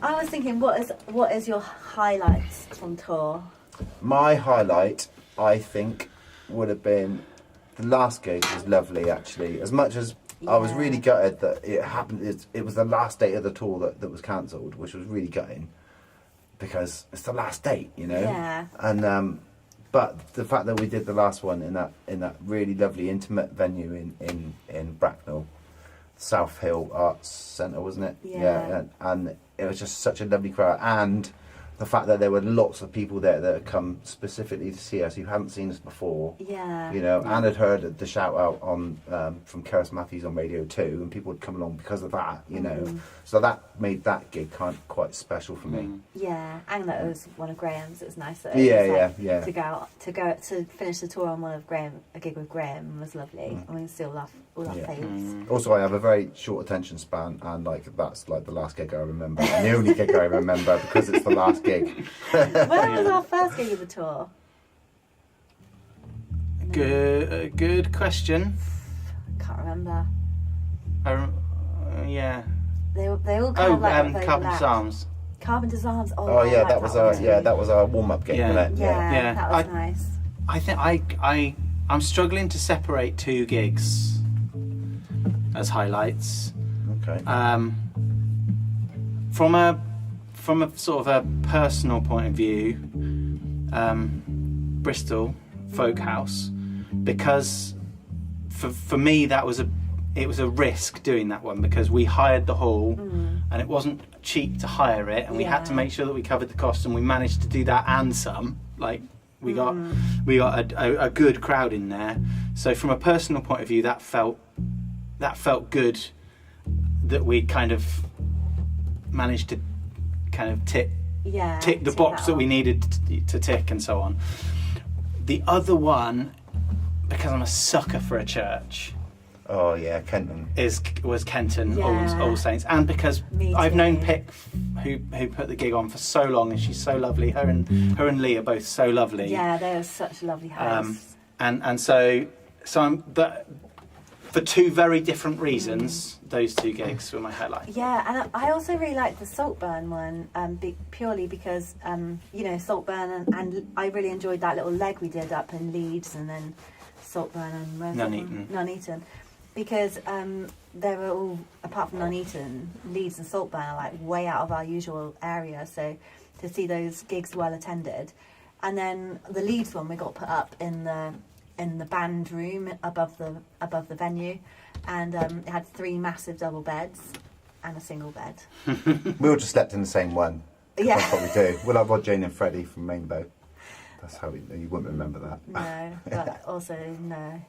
I was thinking, what is your highlights from tour? My highlight, I think, would have been the last gig was lovely actually. As much as I was really gutted that it happened, it was the last date of the tour that was cancelled, which was really gutting because it's the last date, you know. Yeah. And but the fact that we did the last one in that really lovely intimate venue in Bracknell, South Hill Arts Centre, wasn't it? Yeah. And it was just such a lovely crowd, and the fact that there were lots of people there that had come specifically to see us who hadn't seen us before. Yeah. You know, and had heard the shout out on from Keris Matthews on Radio 2, and people would come along because of that, you know. So that made that gig quite special for me. Yeah, and that was one of Graham's. It was nice that to go to finish the tour on a gig with Graham was lovely. And we still laugh all our faves. Also, I have a very short attention span, and that's like the last gig I remember, and the only gig I remember because it's the last gig. When was our first gig of the tour? Good question. Can't remember. Yeah. They all kind of like Carpenter's Arms. Carpenter's Arms. Oh yeah, that was our warm up gig, wasn't it? Yeah, that was nice. I think I'm struggling to separate two gigs as highlights. Okay. From a sort of a personal point of view, Bristol Folk House, because for me it was a risk doing that one because we hired the hall and it wasn't cheap to hire it, and we had to make sure that we covered the cost, and we managed to do that and some. Like we got a good crowd in there. So from a personal point of view, that felt good that we kind of managed to kind of tick the box that we needed to tick and so on. The other one, because I'm a sucker for a church, Oh yeah, Kenton. was Kenton All Saints, and because I've known Pick, who put the gig on for so long, and she's so lovely. Her and Lee are both so lovely. Yeah, they're such lovely hosts. And so I'm for two very different reasons. Those two gigs were my highlight. Yeah, and I also really liked the Saltburn one, purely because Saltburn, and I really enjoyed that little leg we did up in Leeds, and then Saltburn and Nuneaton. Because they were all, apart from Nuneaton, Leeds and Saltburn are like way out of our usual area, so to see those gigs well attended. And then the Leeds one we got put up in the band room above the venue, and it had 3 massive double beds and a single bed. We all just slept in the same one. Yeah. That's what we do. We're like Rod, Jane and Freddie from Rainbow. That's how you wouldn't remember that. No, but also no,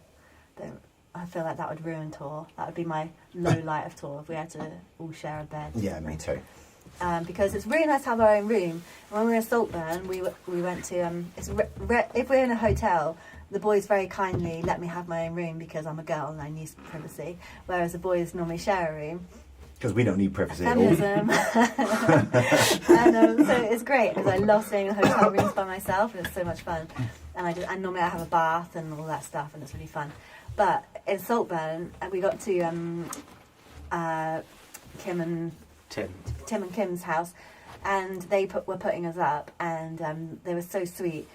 don't. I feel like that would ruin tour. That would be my low light of tour if we had to all share a bed. Yeah, me too. Because it's really nice to have our own room. When we were in Saltburn, we went to if we're in a hotel, the boys very kindly let me have my own room because I'm a girl and I need privacy, whereas the boys normally share a room. Because we don't need privacy at all. Feminism. And so it's great because I love staying in hotel rooms by myself, and it's so much fun. And normally I have a bath and all that stuff, and it's really fun. But in Saltburn, we got to Tim and Kim's house, and they were putting us up, and they were so sweet.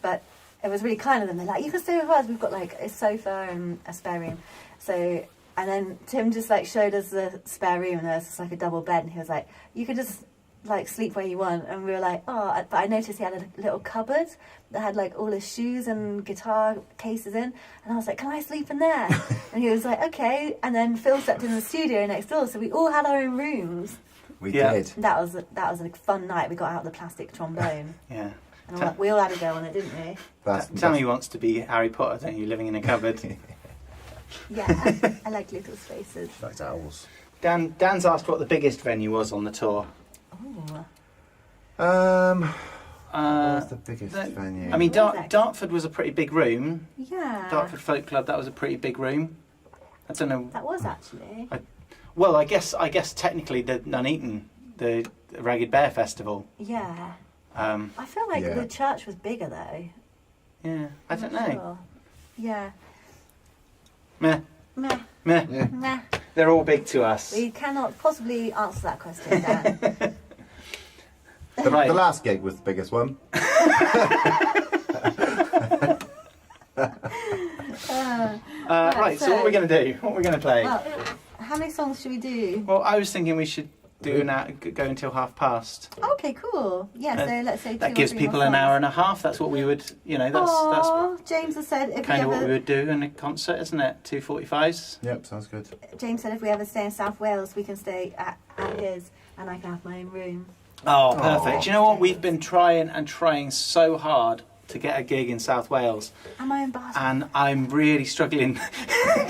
But it was really kind of them. They're like, "You can stay with us. We've got like a sofa and a spare room." So, and then Tim just like showed us the spare room, and there was just like a double bed, and he was like, "You could just like sleep where you want." And we were like, "Oh!" But I noticed he had a little cupboard that had like all his shoes and guitar cases in, and I was like, "Can I sleep in there?" And he was like, "Okay." And then Phil slept in the studio next door, so we all had our own rooms. We did. That was a fun night. We got out the plastic trombone. Yeah. And we all had a go on it, didn't we? Tammy wants to be Harry Potter, don't you? Living in a cupboard. Yeah, I like little spaces. Like owls. Dan's asked what the biggest venue was on the tour. Oh. What's the biggest venue? I mean, Dartford was a pretty big room. Yeah. Dartford Folk Club, that was a pretty big room. I don't know. That was actually. Well, I guess technically the Nuneaton, the Ragged Bear Festival. Yeah. I feel like the church was bigger though. Yeah, I don't know. Sure. Yeah. Meh. Meh. Meh. Yeah. Meh. They're all big to us. We cannot possibly answer that question, Dan. Right. The last gig was the biggest one. Right, so what are we going to do? What are we going to play? Well, how many songs should we do? Well, I was thinking we should do go until 5:30. Okay, cool. Yeah, so let's say That 2 or gives 3 people more an hour songs. and a half. That's what we would, that's Aww, James has said if kind of we what we ever, would do in a concert, isn't it? 2:45s. Yep, sounds good. James said if we ever stay in South Wales, we can stay at his, and I can have my own room. Oh, perfect. Aw. Do you know what? We've been trying so hard to get a gig in South Wales, And my own bathroom. and I'm really struggling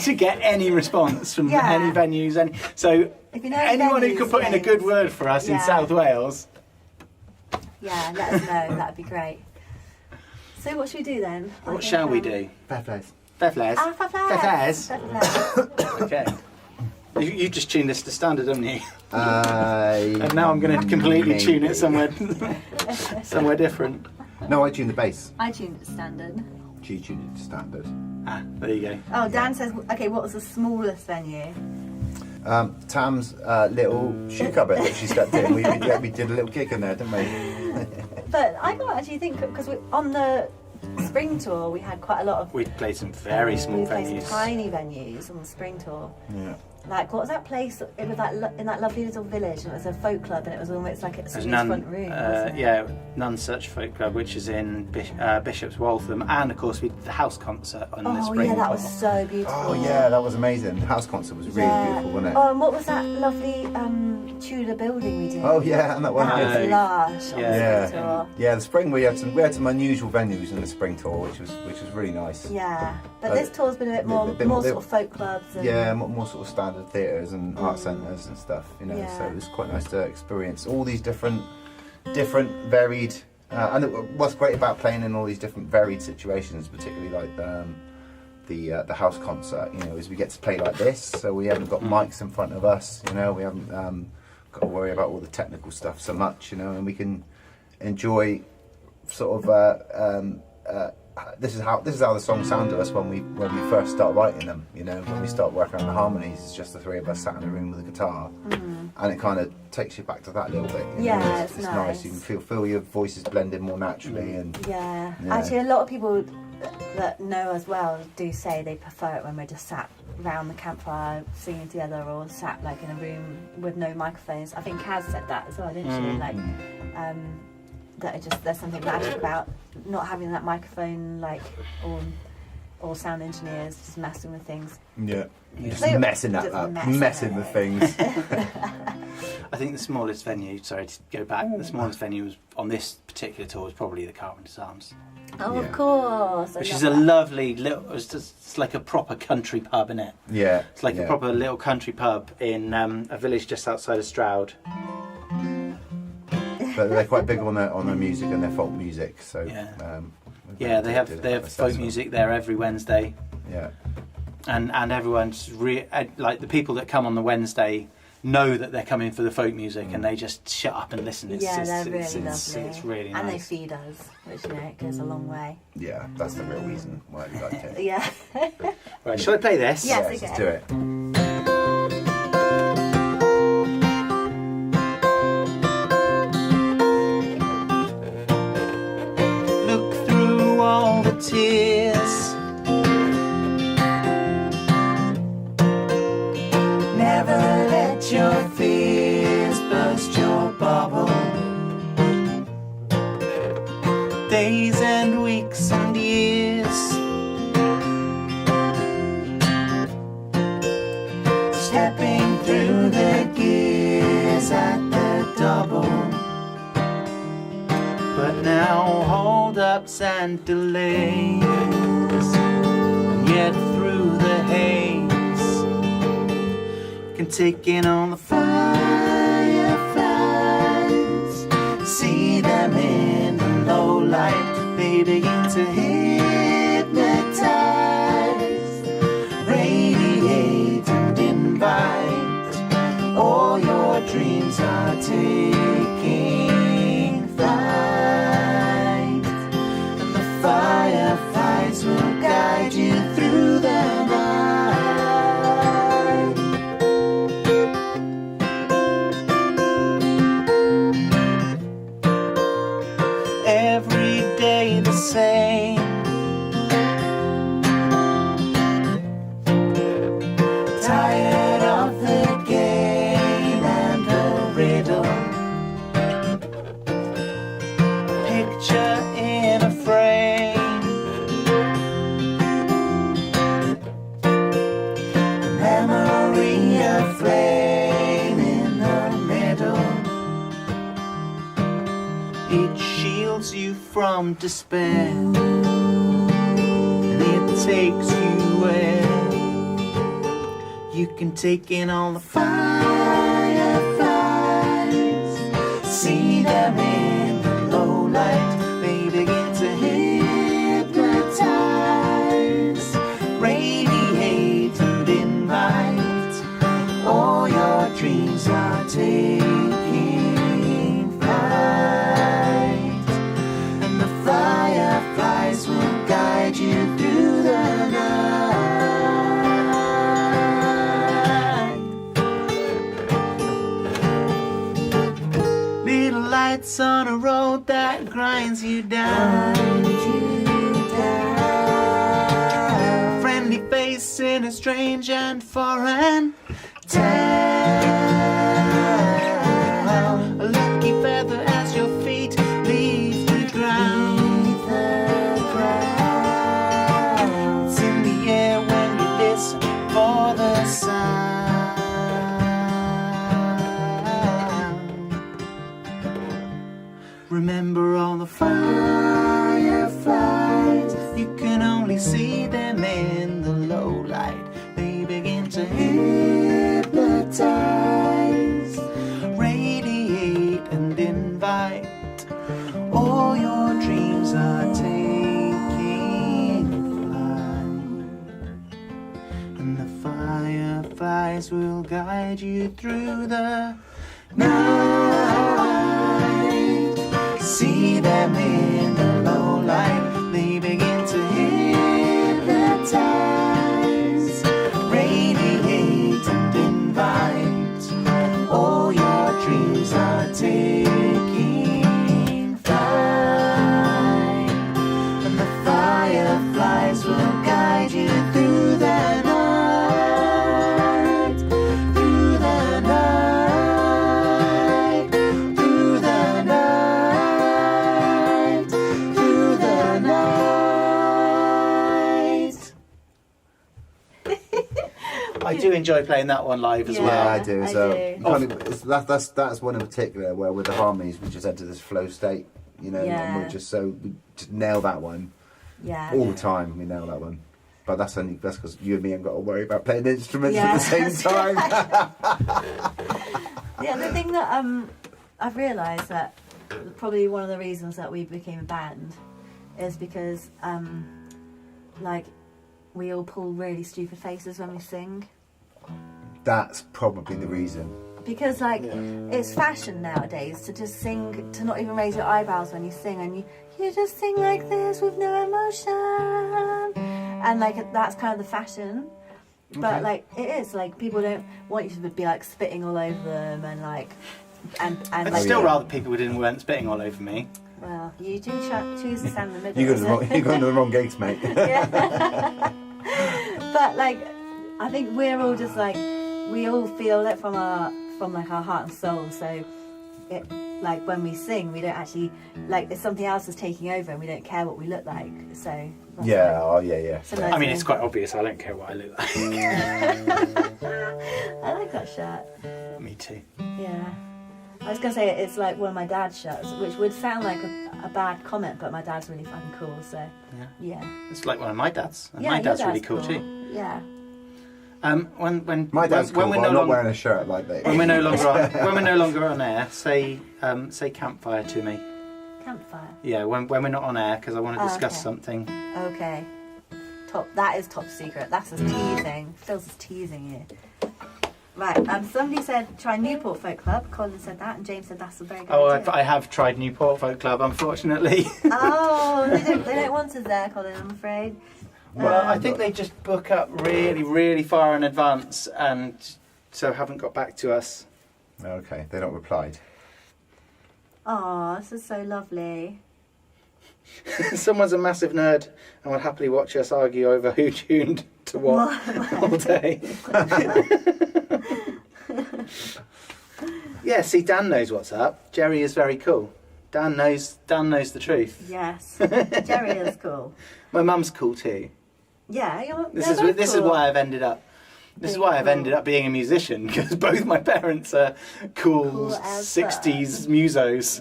to get any response from Yeah. any venues. So If you know anyone who venues, could put in a good James, word for us in Yeah. South Wales. Yeah, let us know. That'd be great. So what should we do then? I What think, shall we do? Fair plays. Bevles. Fafaz. Okay. You just tuned this to standard, haven't you? And And now I'm going to completely tune it somewhere different. No, I tuned the bass. I tuned it standard. She tuned it to standard. Ah, there you go. Oh, Dan says, okay, what was the smallest venue? Tam's little shoe cupboard that she stepped in. We did a little gig in there, didn't we? But I can't actually think, because on the spring tour, we had quite a lot of We played some very small we played venues. some tiny venues on the spring tour. Yeah. Like, what was that place? It was like in that lovely little village, and it was a folk club, and it was almost like it's There's in front room. wasn't it? None Such Folk Club, which is in Bishop's Waltham, and of course we did the house concert on the Oh spring yeah, that tour. was so beautiful. Oh yeah, that was amazing. The house concert was really beautiful, wasn't it? Oh, and what was that lovely Tudor building we did? Oh yeah, and that one. That was Yeah. lush. on the Yeah. spring tour. Yeah, the spring we had some unusual venues in the spring tour, which was really nice. Yeah, but Uh, this tour's been a bit more bit more more- sort of folk clubs. And, Yeah, more sort of standard theatres and art centres and stuff, Yeah. So it was quite nice to experience all these different varied. And what's great about playing in all these different varied situations, particularly like the house concert, is we get to play like this. So we haven't got mics in front of us, we haven't got to worry about all the technical stuff so much, and we can enjoy sort of. This is how the songs sound to us when we first start writing them. When we start working on the harmonies, it's just the three of us sat in a room with a guitar, and it kind of takes you back to that a little bit. Yeah, it's it's nice. nice. You can feel your voices blending more naturally, and Yeah. Yeah. Actually, a lot of people that know us well do say they prefer it when we're just sat round the campfire singing together, or sat like in a room with no microphones. I think Kaz said that as well, didn't she? Like, that there's something magic about not having that microphone, like, or sound engineers just messing with things. yeah, just They- messing that just up, messing messing it. with things. I think the smallest venue, sorry to go back, the smallest venue was on this particular tour was probably the Carpenter's Arms, Oh, Yeah. of course. I which love is a that. lovely little, it's like a proper country pub, isn't it? Yeah, It's like yeah. a proper little country pub in a village just outside of Stroud. But they're quite big on their music and their folk music. So Yeah. we Yeah, they have did they a have folk festival. music there every Wednesday, Yeah, and everyone's like the people that come on the Wednesday know that they're coming for the folk music, and they just shut up and listen. It's, Yeah, it's, they're it's, really it's, lovely. it's really And they nice. feed us, which, it goes a long way. yeah, that's the real reason why we liked it. Yeah. Right, shall I play this? Yeah. Yes, okay. let's do it. Look through all the tears. Never let your fears burst your bubble. Days and weeks and years. Stepping through the gears at the double. But now hold-ups and delays, and yet through the haze, can take in all the fireflies. See them in the low light, they begin to hypnotize, radiate and invite. All your dreams are taking flight, and the fireflies will guide you through the night. It shields you from despair, and it takes you where you can take in all the fireflies. See them in the low light, they begin to hypnotize, radiate and invite. All your dreams are taking flight, and the fireflies will guide you through the night. Little lights on a road that grinds you down. Friendly face in a strange and foreign town. A lucky feather as your feet leave the ground. It's in the air when you listen for the sound. Remember all the fireflies, you can only see them in the low light. They begin to hypnotize, radiate and invite. All your dreams are taking flight, and the fireflies will guide you through the night. See them in the low light, they begin to hypnotize, radiate and invite. All your dreams are taking flight, and the fireflies will guide you through the night, through the night, through the night, through the night. I do enjoy playing that one live as Yeah. Yeah, well. I do. I So do. kind of, that's one in particular where with the harmonies we just enter this flow state, you know, Yeah. and we just nail that one Yeah. all the time. We nail that one. But that's because you and me haven't got to worry about playing instruments Yeah, at the same that's time. Yeah, the thing that I've realised that probably one of the reasons that we became a band is because like we all pull really stupid faces when we sing. That's probably the reason. Because like it's fashion nowadays to just sing, to not even raise your eyebrows when you sing, and you just sing like this with no emotion, and like that's kind of the fashion. But like it is like people don't want you to be like spitting all over them and like and I'd like, still rather people weren't spitting all over me. well, you do choose to stand in the middle. You got so- to the wrong gigs, mate. Yeah. But like I think we're all just like we all feel it from our heart and soul, so it like when we sing we don't actually like if something else is taking over and we don't care what we look like, so that's Yeah. like, Oh, yeah. it's a nice I mean, it's thing. quite obvious. I don't care what I look like. I like that shirt. Me too. Yeah, I was gonna say it's like one of my dad's shirts, which would sound like a bad comment, but my dad's really fucking cool, so yeah. It's like one of my dad's. And Yeah, my your dad's really cool too. Yeah. My dad's cool, when but we're I'm no not longer wearing a shirt like that. when we're no longer on air, say campfire to me. Campfire. Yeah, when we're not on air because I want to Oh, discuss okay. something. Okay. That is top secret. That's his teasing. Phil's is teasing you. Right. Somebody said try Newport Folk Club. Colin said that, and James said that's a very good Oh, idea. I have tried Newport Folk Club, unfortunately. Oh, they don't want us there, Colin. I'm afraid. Well, I think they just book up really, really far in advance, and so haven't got back to us. Okay, they not replied. Oh, this is so lovely. Someone's a massive nerd and would happily watch us argue over who tuned to what all day. Yeah, see, Dan knows what's up. Jerry is very cool. Dan knows the truth. Yes. Jerry is cool. My mum's cool too. Yeah, This is why I've ended up. This is why I've ended up being a musician, because both my parents are cool Cool as 60s musos.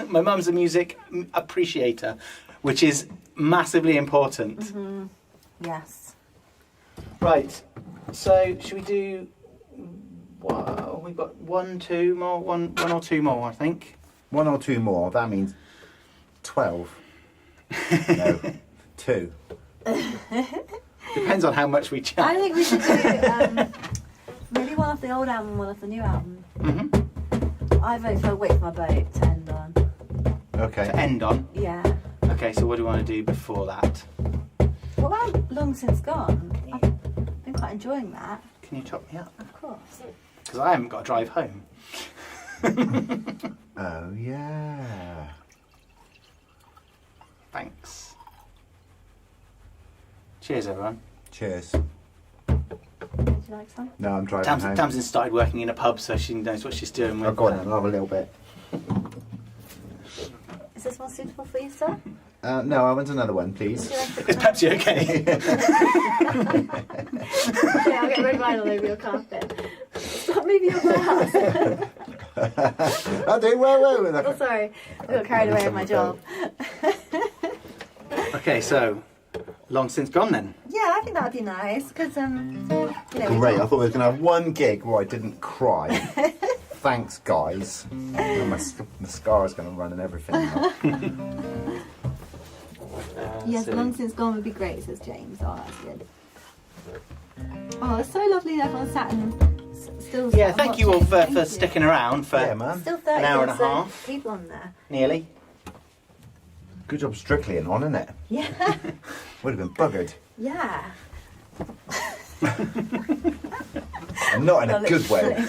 My mum's a music appreciator, which is massively important. Yes. Right. So should we do? Well, we've got one or two more, I think. 1 or 2 more. That means 12. No, 2. Depends on how much we chat. I think we should do maybe one off the old album, one off the new album. I vote for Wait for My Boat to end on. Okay. To end on. Yeah. Okay, so what do you want to do before that? What about Long Since Gone? I've been quite enjoying that. Can you top me up? Of course. Because I haven't got to drive home. Oh yeah. Thanks. Cheers, everyone. Cheers. Would you like some? No, I'm driving home. Tamsin started working in a pub, so she knows what she's doing. I've got it. I'll have a little bit. Is this one suitable for you, sir? No, I want another one, please. Would you like Is Pepsi okay? Yeah, I'll get red wine all over your carpet. Stop moving your glass. I do. Whoa. Oh, sorry. I got carried away with my job. Okay, so Long Since Gone then. Yeah, I think that would be nice because you know. Great. I thought we were going to have one gig where I didn't cry. Thanks, guys. And my mascara's going to run and everything now. Yes, So- Long Since Gone would be great, says James. Oh, that's good. Oh, it's so lovely that everyone sat and still. Yeah, sat thank you all watching. for Thank you. sticking around for Yeah, man. Still 30 an hour and a or so half. people on there. nearly. Good job Strictly and on, isn't it? Yeah, Would have been buggered. yeah. And not in a Well, good way.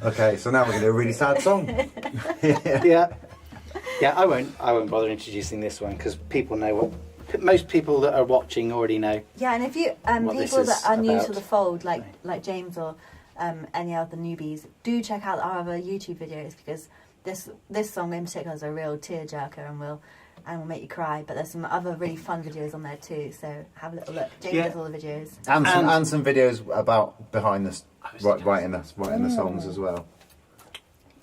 Okay, so now we're going to do a really sad song. Yeah. Yeah, I won't bother introducing this one because people know what. Most people that are watching already know. Yeah, and if you What this people is that are new to about. the fold, like James or any other newbies, do check out our other YouTube videos because this song in particular is a real tearjerker and will make you cry. But there's some other really fun videos on there too, so have a little look. James Yeah. does all the videos. And some videos about behind the was writing the songs as well.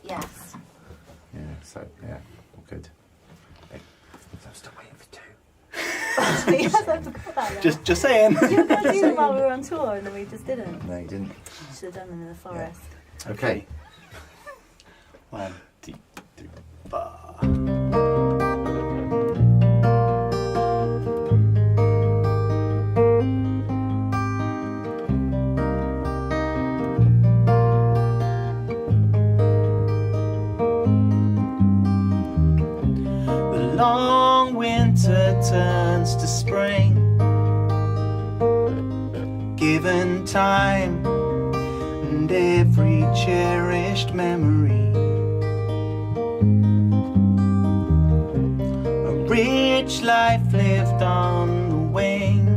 Yes. Yeah, so yeah, all good. I'm still waiting for 2. Yes, I forgot that. Just saying. You were going to do them while we were on tour, and then we just didn't. No, you didn't. Should have done them in the forest. Okay. 1, 2, 3, 4. The long winter turns to spring, given time and every cherished memory. A rich life lived on the wing,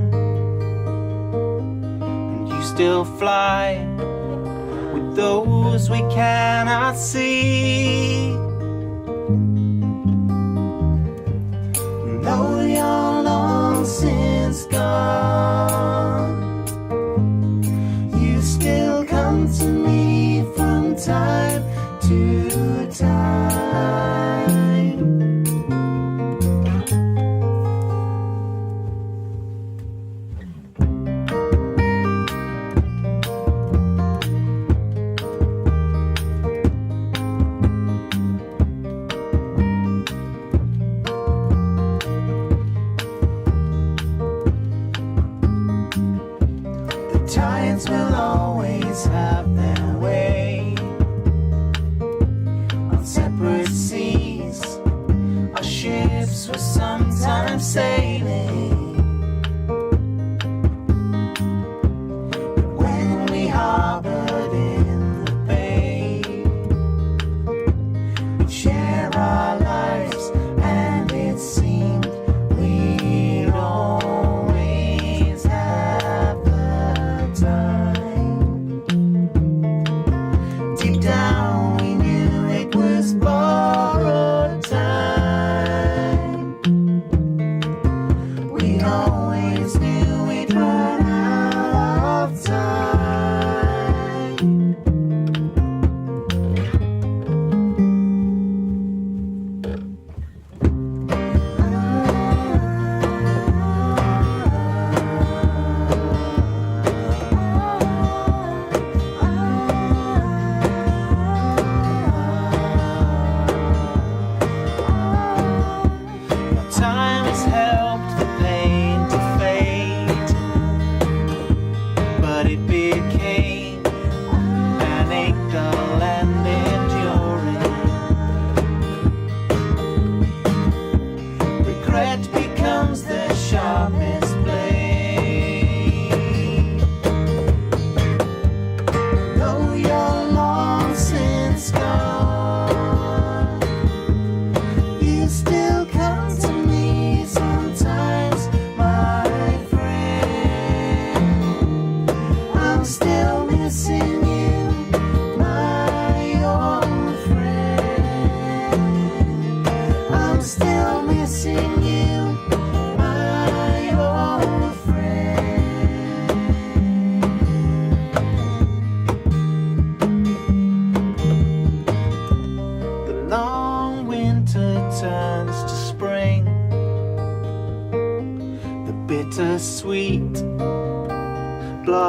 and you still fly with those we cannot see. Though you're long since gone, you still come to me from time to time.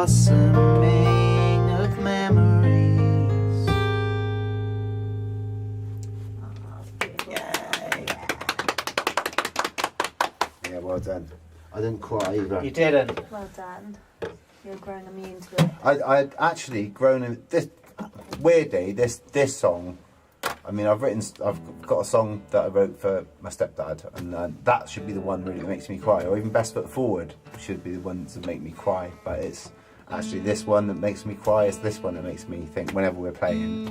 blossoming of memories. Yay. Yeah, well done. I didn't cry either. You didn't. Well done. You're growing immune to it. I'd actually grown in this. Weirdly, this song. I mean, I've got a song that I wrote for my stepdad, and that should be the one really that makes me cry, or even Best Foot Forward should be the ones that make me cry. But it's actually this one that makes me cry. It's this one that makes me think whenever we're playing.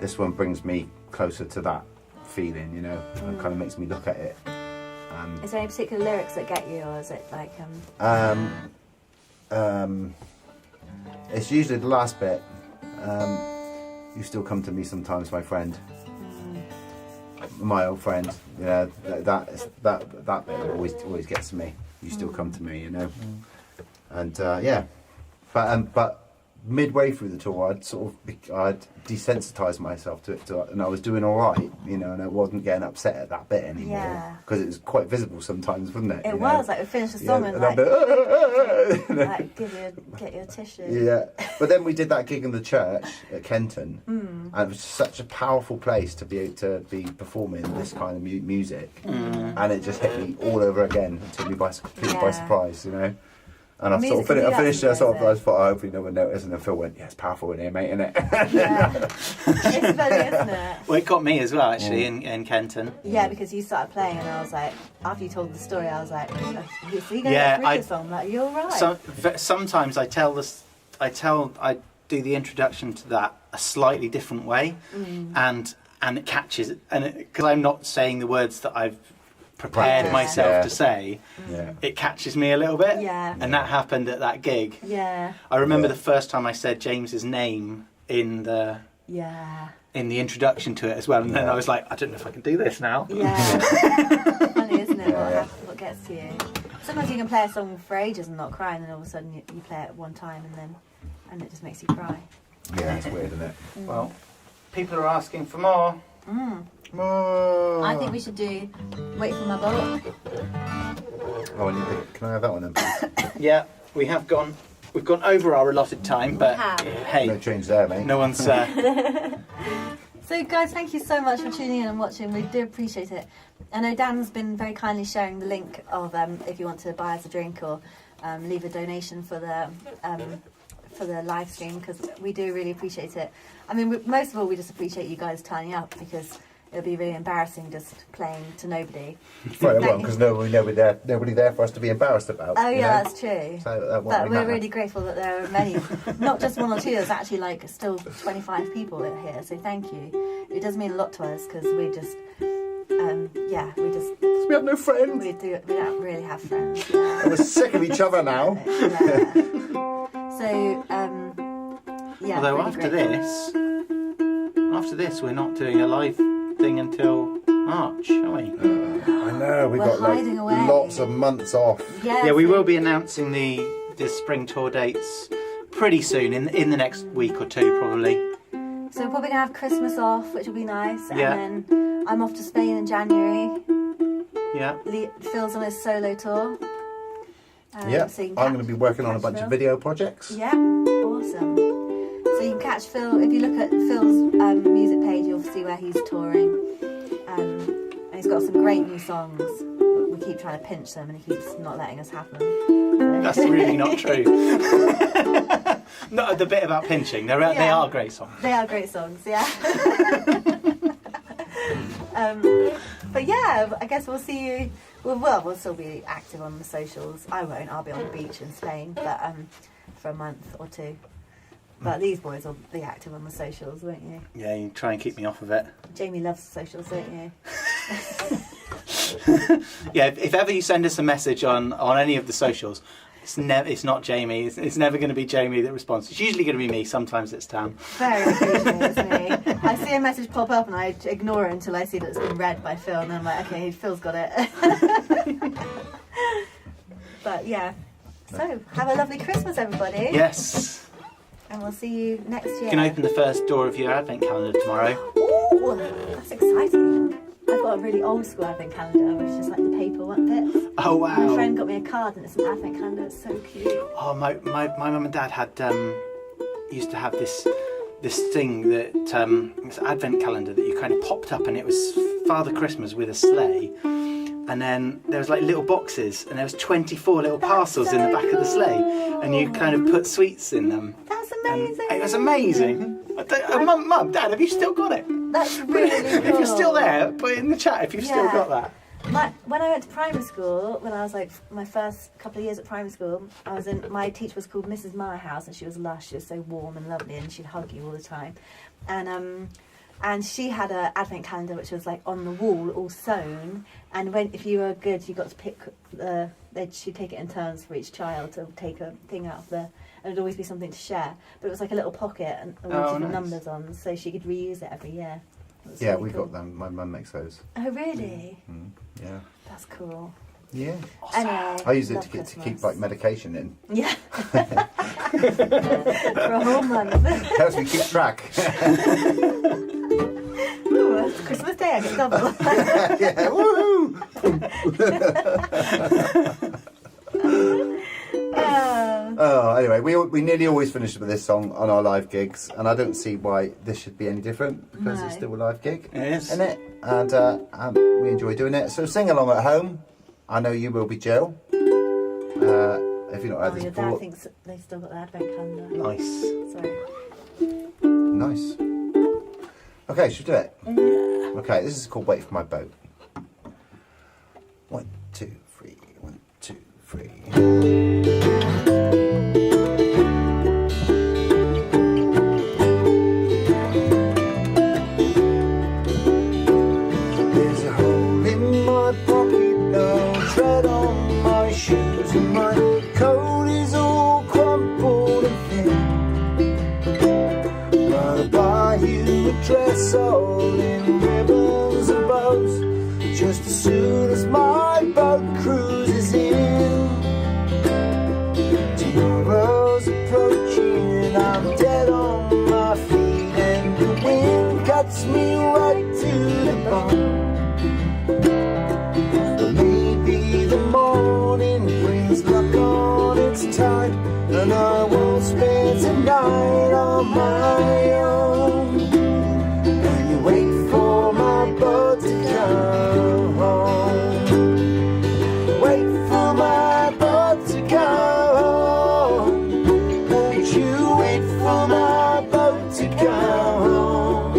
This one brings me closer to that feeling, you know. It kind of makes me look at it. Is there any particular lyrics that get you, or is it like It's usually the last bit. You still come to me sometimes, my friend. My old friend. Yeah, that bit always gets to me. You still come to me, you know. And yeah, but midway through the tour, I'd desensitized myself to it, and I was doing all right, you know, and I wasn't getting upset at that bit anymore Yeah. because it was quite visible sometimes, wasn't it? it you was know? like we finished the song Yeah, and I'd like, be, like get your tissue. yeah, but then we did that gig in the church at Kenton, and it was such a powerful place to be performing this kind of music, and it just hit me all over again and took me completely by Yeah. surprise, you know. And I Music sort of can do that finished there, sometimes, I thought, I hopefully no one noticed, and then Phil went, yeah, it's powerful in here, mate, isn't it? Yeah. It's funny, isn't it? Well, it got me as well, actually, in Kenton. Yeah, because you started playing and I was like, after you told the story, I was like, oh, so you're going to Yeah, get through the song? I'm like, you're right. Sometimes I do the introduction to that a slightly different way, and it catches, and because I'm not saying the words that I've prepared Practice, myself yeah. to say, Yeah. it catches me a little bit. Yeah. And that happened at that gig. Yeah, I remember Yeah. the first time I said James's name in the yeah, introduction to it as well, and then Yeah. I was like, I don't know if I can do this now. yeah. Funny, isn't it? Yeah. What gets to you? Sometimes you can play a song for ages and not cry, and then all of a sudden you play it one time and it just makes you cry. Yeah, it's weird, isn't it? Well, people are asking for more. I think we should do Wait for My Boat. Oh, can I have that one then, please? Yeah, we've gone over our allotted time, but have. hey, No change there, mate. no one's So guys, thank you so much for tuning in and watching. We do appreciate it. I know Dan's been very kindly sharing the link of if you want to buy us a drink or leave a donation for the live stream, because we do really appreciate it. I mean, most of all, we just appreciate you guys turning up, because it would be really embarrassing just playing to nobody. Well, it won't, because nobody there for us to be embarrassed about. Oh you yeah, know? that's true. So that won't But really we're matter. really grateful that there are many, not just one or two. There's actually like still 25 people here. So thank you. It does mean a lot to us, because we just, We have no friends. we don't really have friends. Yeah. We're sick of each other now. Yeah. So yeah. Although really after this, we're not doing a live thing until March, are we? I know, we've We're got like hiding away. lots of months off. Yeah, We so- will be announcing the spring tour dates pretty soon, in the next week or two, probably. So we're probably gonna have Christmas off, which will be nice. Yeah. And then I'm off to Spain in January. Yeah. Phil's on his solo tour. Yeah, so you can I'm going to be working on a catch bunch of Phil. video projects. Yeah, awesome. So you can catch Phil, if you look at Phil's music page, you'll see where he's touring. And he's got some great new songs. We keep trying to pinch them and he keeps not letting us have them. That's really not true. No, the bit about pinching, they are great songs. They are great songs, yeah. But yeah, I guess we'll see you. We'll still be active on the socials. I won't. I'll be on the beach in Spain, but for a month or two. But these boys will be active on the socials, won't you? Yeah, you try and keep me off of it. Jamie loves socials, don't you? Yeah, if ever you send us a message on any of the socials, it's not Jamie. It's never going to be Jamie that responds. It's usually going to be me. Sometimes it's Tam. Very occasionally, it's me. I see a message pop up and I ignore it until I see that it's been read by Phil, and then I'm like, okay, Phil's got it. But yeah. So have a lovely Christmas, everybody. Yes. And we'll see you next year. You can open the first door of your advent calendar tomorrow. Ooh, that's exciting. I've got a really old school advent calendar, which is like the paper one bits. Oh wow! My friend got me a card and it's an advent calendar. It's so cute. Oh, my mum and dad had used to have this thing that it's an advent calendar that you kind of popped up, and it was Father Christmas with a sleigh, and then there was like little boxes, and there was 24 little parcels in the back of the sleigh, and you kind of put sweets in them. That's And amazing. it was amazing. Mum, Dad, have you still got it? That's really cool. If you're still there, put it in the chat if you've still Yeah. got that. When I went to primary school, when I was like my first couple of years at primary school, my teacher was called Mrs. Marhouse, and she was lush. She was so warm and lovely, and she'd hug you all the time. And she had an advent calendar which was like on the wall, all sewn. And if you were good, you got to pick she'd take it in turns for each child to take a thing out of and it'd always be something to share. But it was like a little pocket and all different nice. numbers on, so she could reuse it every year. It was Yeah, really we cool. got them. My mum makes those. Oh really? Yeah. That's cool. Yeah. Anyway, I use it love to keep Christmas. like medication in. Yeah. For a whole month. Helps me keep track. Ooh, it's Christmas Day, I get double. Yeah. Woohoo! Oh, anyway, we nearly always finish with this song on our live gigs, and I don't see why this should be any different because it's No. still a live gig, It is. isn't it? And we enjoy doing it. So sing along at home. I know you will be, Jill. If you're not heard Oh, this your before, dad thinks they've still got the advent calendar. Nice. Sorry. nice. Okay, should we do it? Yeah. Okay, this is called "Wait for My Boat." 1, 2, 3. 1, 2, 3. There's a hole in my pocket, no tread on my shoes, and my coat is all crumpled and thin. But I'll buy you a dress all in ribbons and bows, just as soon as my boat cruises in. Tomorrow's approaching, I'm dead on my feet, and the wind cuts me right to the bone. But maybe the morning brings luck on its tide, and I won't spend tonight on my own. And you wait for my boat to come home. Wait for my boat to come home. Won't you wait for my boat to come home?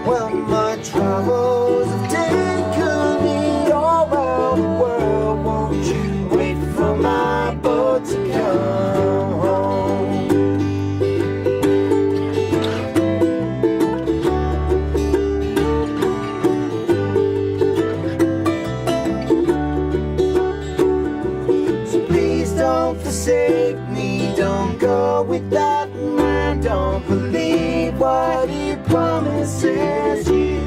Well, my travels have taken me all around the world. Won't you wait for my boat to come home? So please don't forsake me, don't go without man, don't believe what he promises you.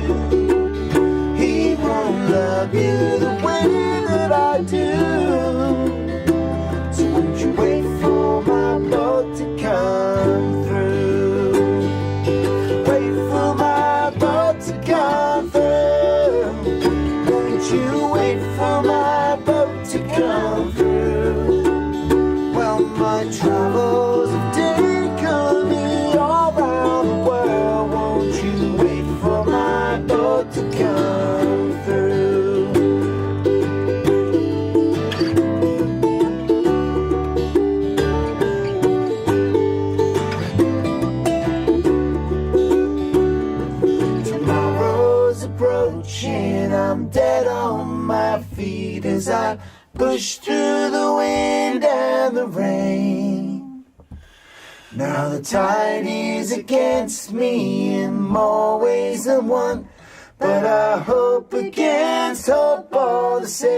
He won't love you the way that I do. So won't you wait for my boat to come through? Wait for my boat to come through. Won't you wait for my boat to come through? Well, my travels have taken me all around the world. Won't you wait for my boat to come through? Tomorrow's approaching, I'm dead on my feet as I push through the wind and the rain. Now the tide is against me in more ways than one, but I hope against hope all the same.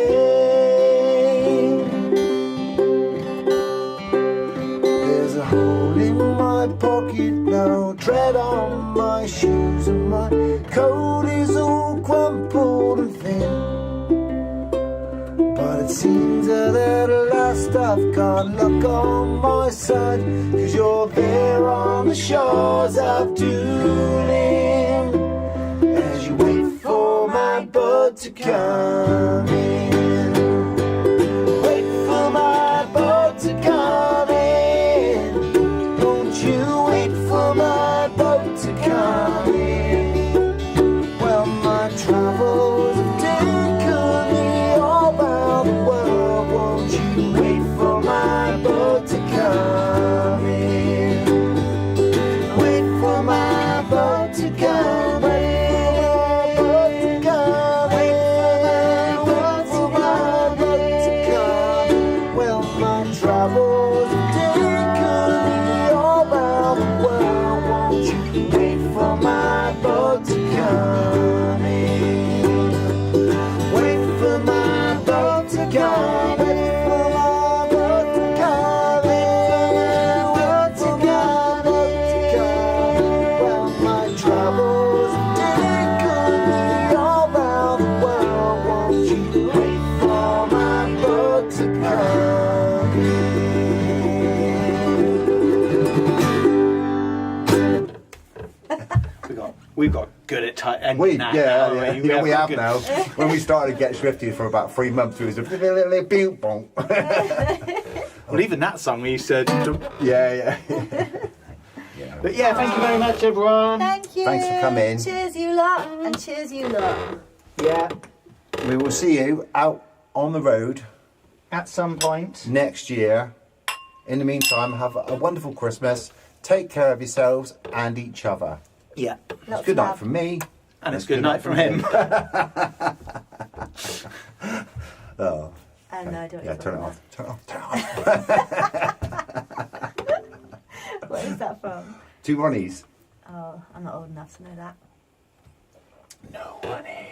There's a hole in my pocket, no tread on my shoes, and my coat is all crumpled and thin. But it seems that at last I've got luck on my side, 'cause you're there on the shores of Doolin. As you wait for my to come in. Wait for my boat to come in. Don't you wait for my boat to come in. Well, my travels have taken me all around the world. Won't you wait for my boat to come in? Wait for my boat to come in. Travels have taken me all around the world. Won't you wait for my boat to come in? Wait for my boat to come in. Wait for my boat to come in. Wait for my boat to come in. Well, my travels have taken me all around the world. Won't you wait for my boat to come? We've got good at ending that. now, haven't we have good- now. When we started Get Swifty for about 3 months, it was a little boom bonk. Well, even that song we used to. Yeah. But yeah, thank you very much, everyone. Thank you. Thanks for coming. Cheers, you lot, and cheers, you lot. Yeah, We will see you out on the road at some point. next year. In the meantime, have a wonderful Christmas. Take care of yourselves and each other. Yeah, Lots Good of night love. from me. and it's good night from him. Oh, I have no idea what yeah, you're turn it talking off. Turn it off. Turn it off. about. Where is that from? 2 Ronnies. Oh, I'm not old enough to know that. No one is.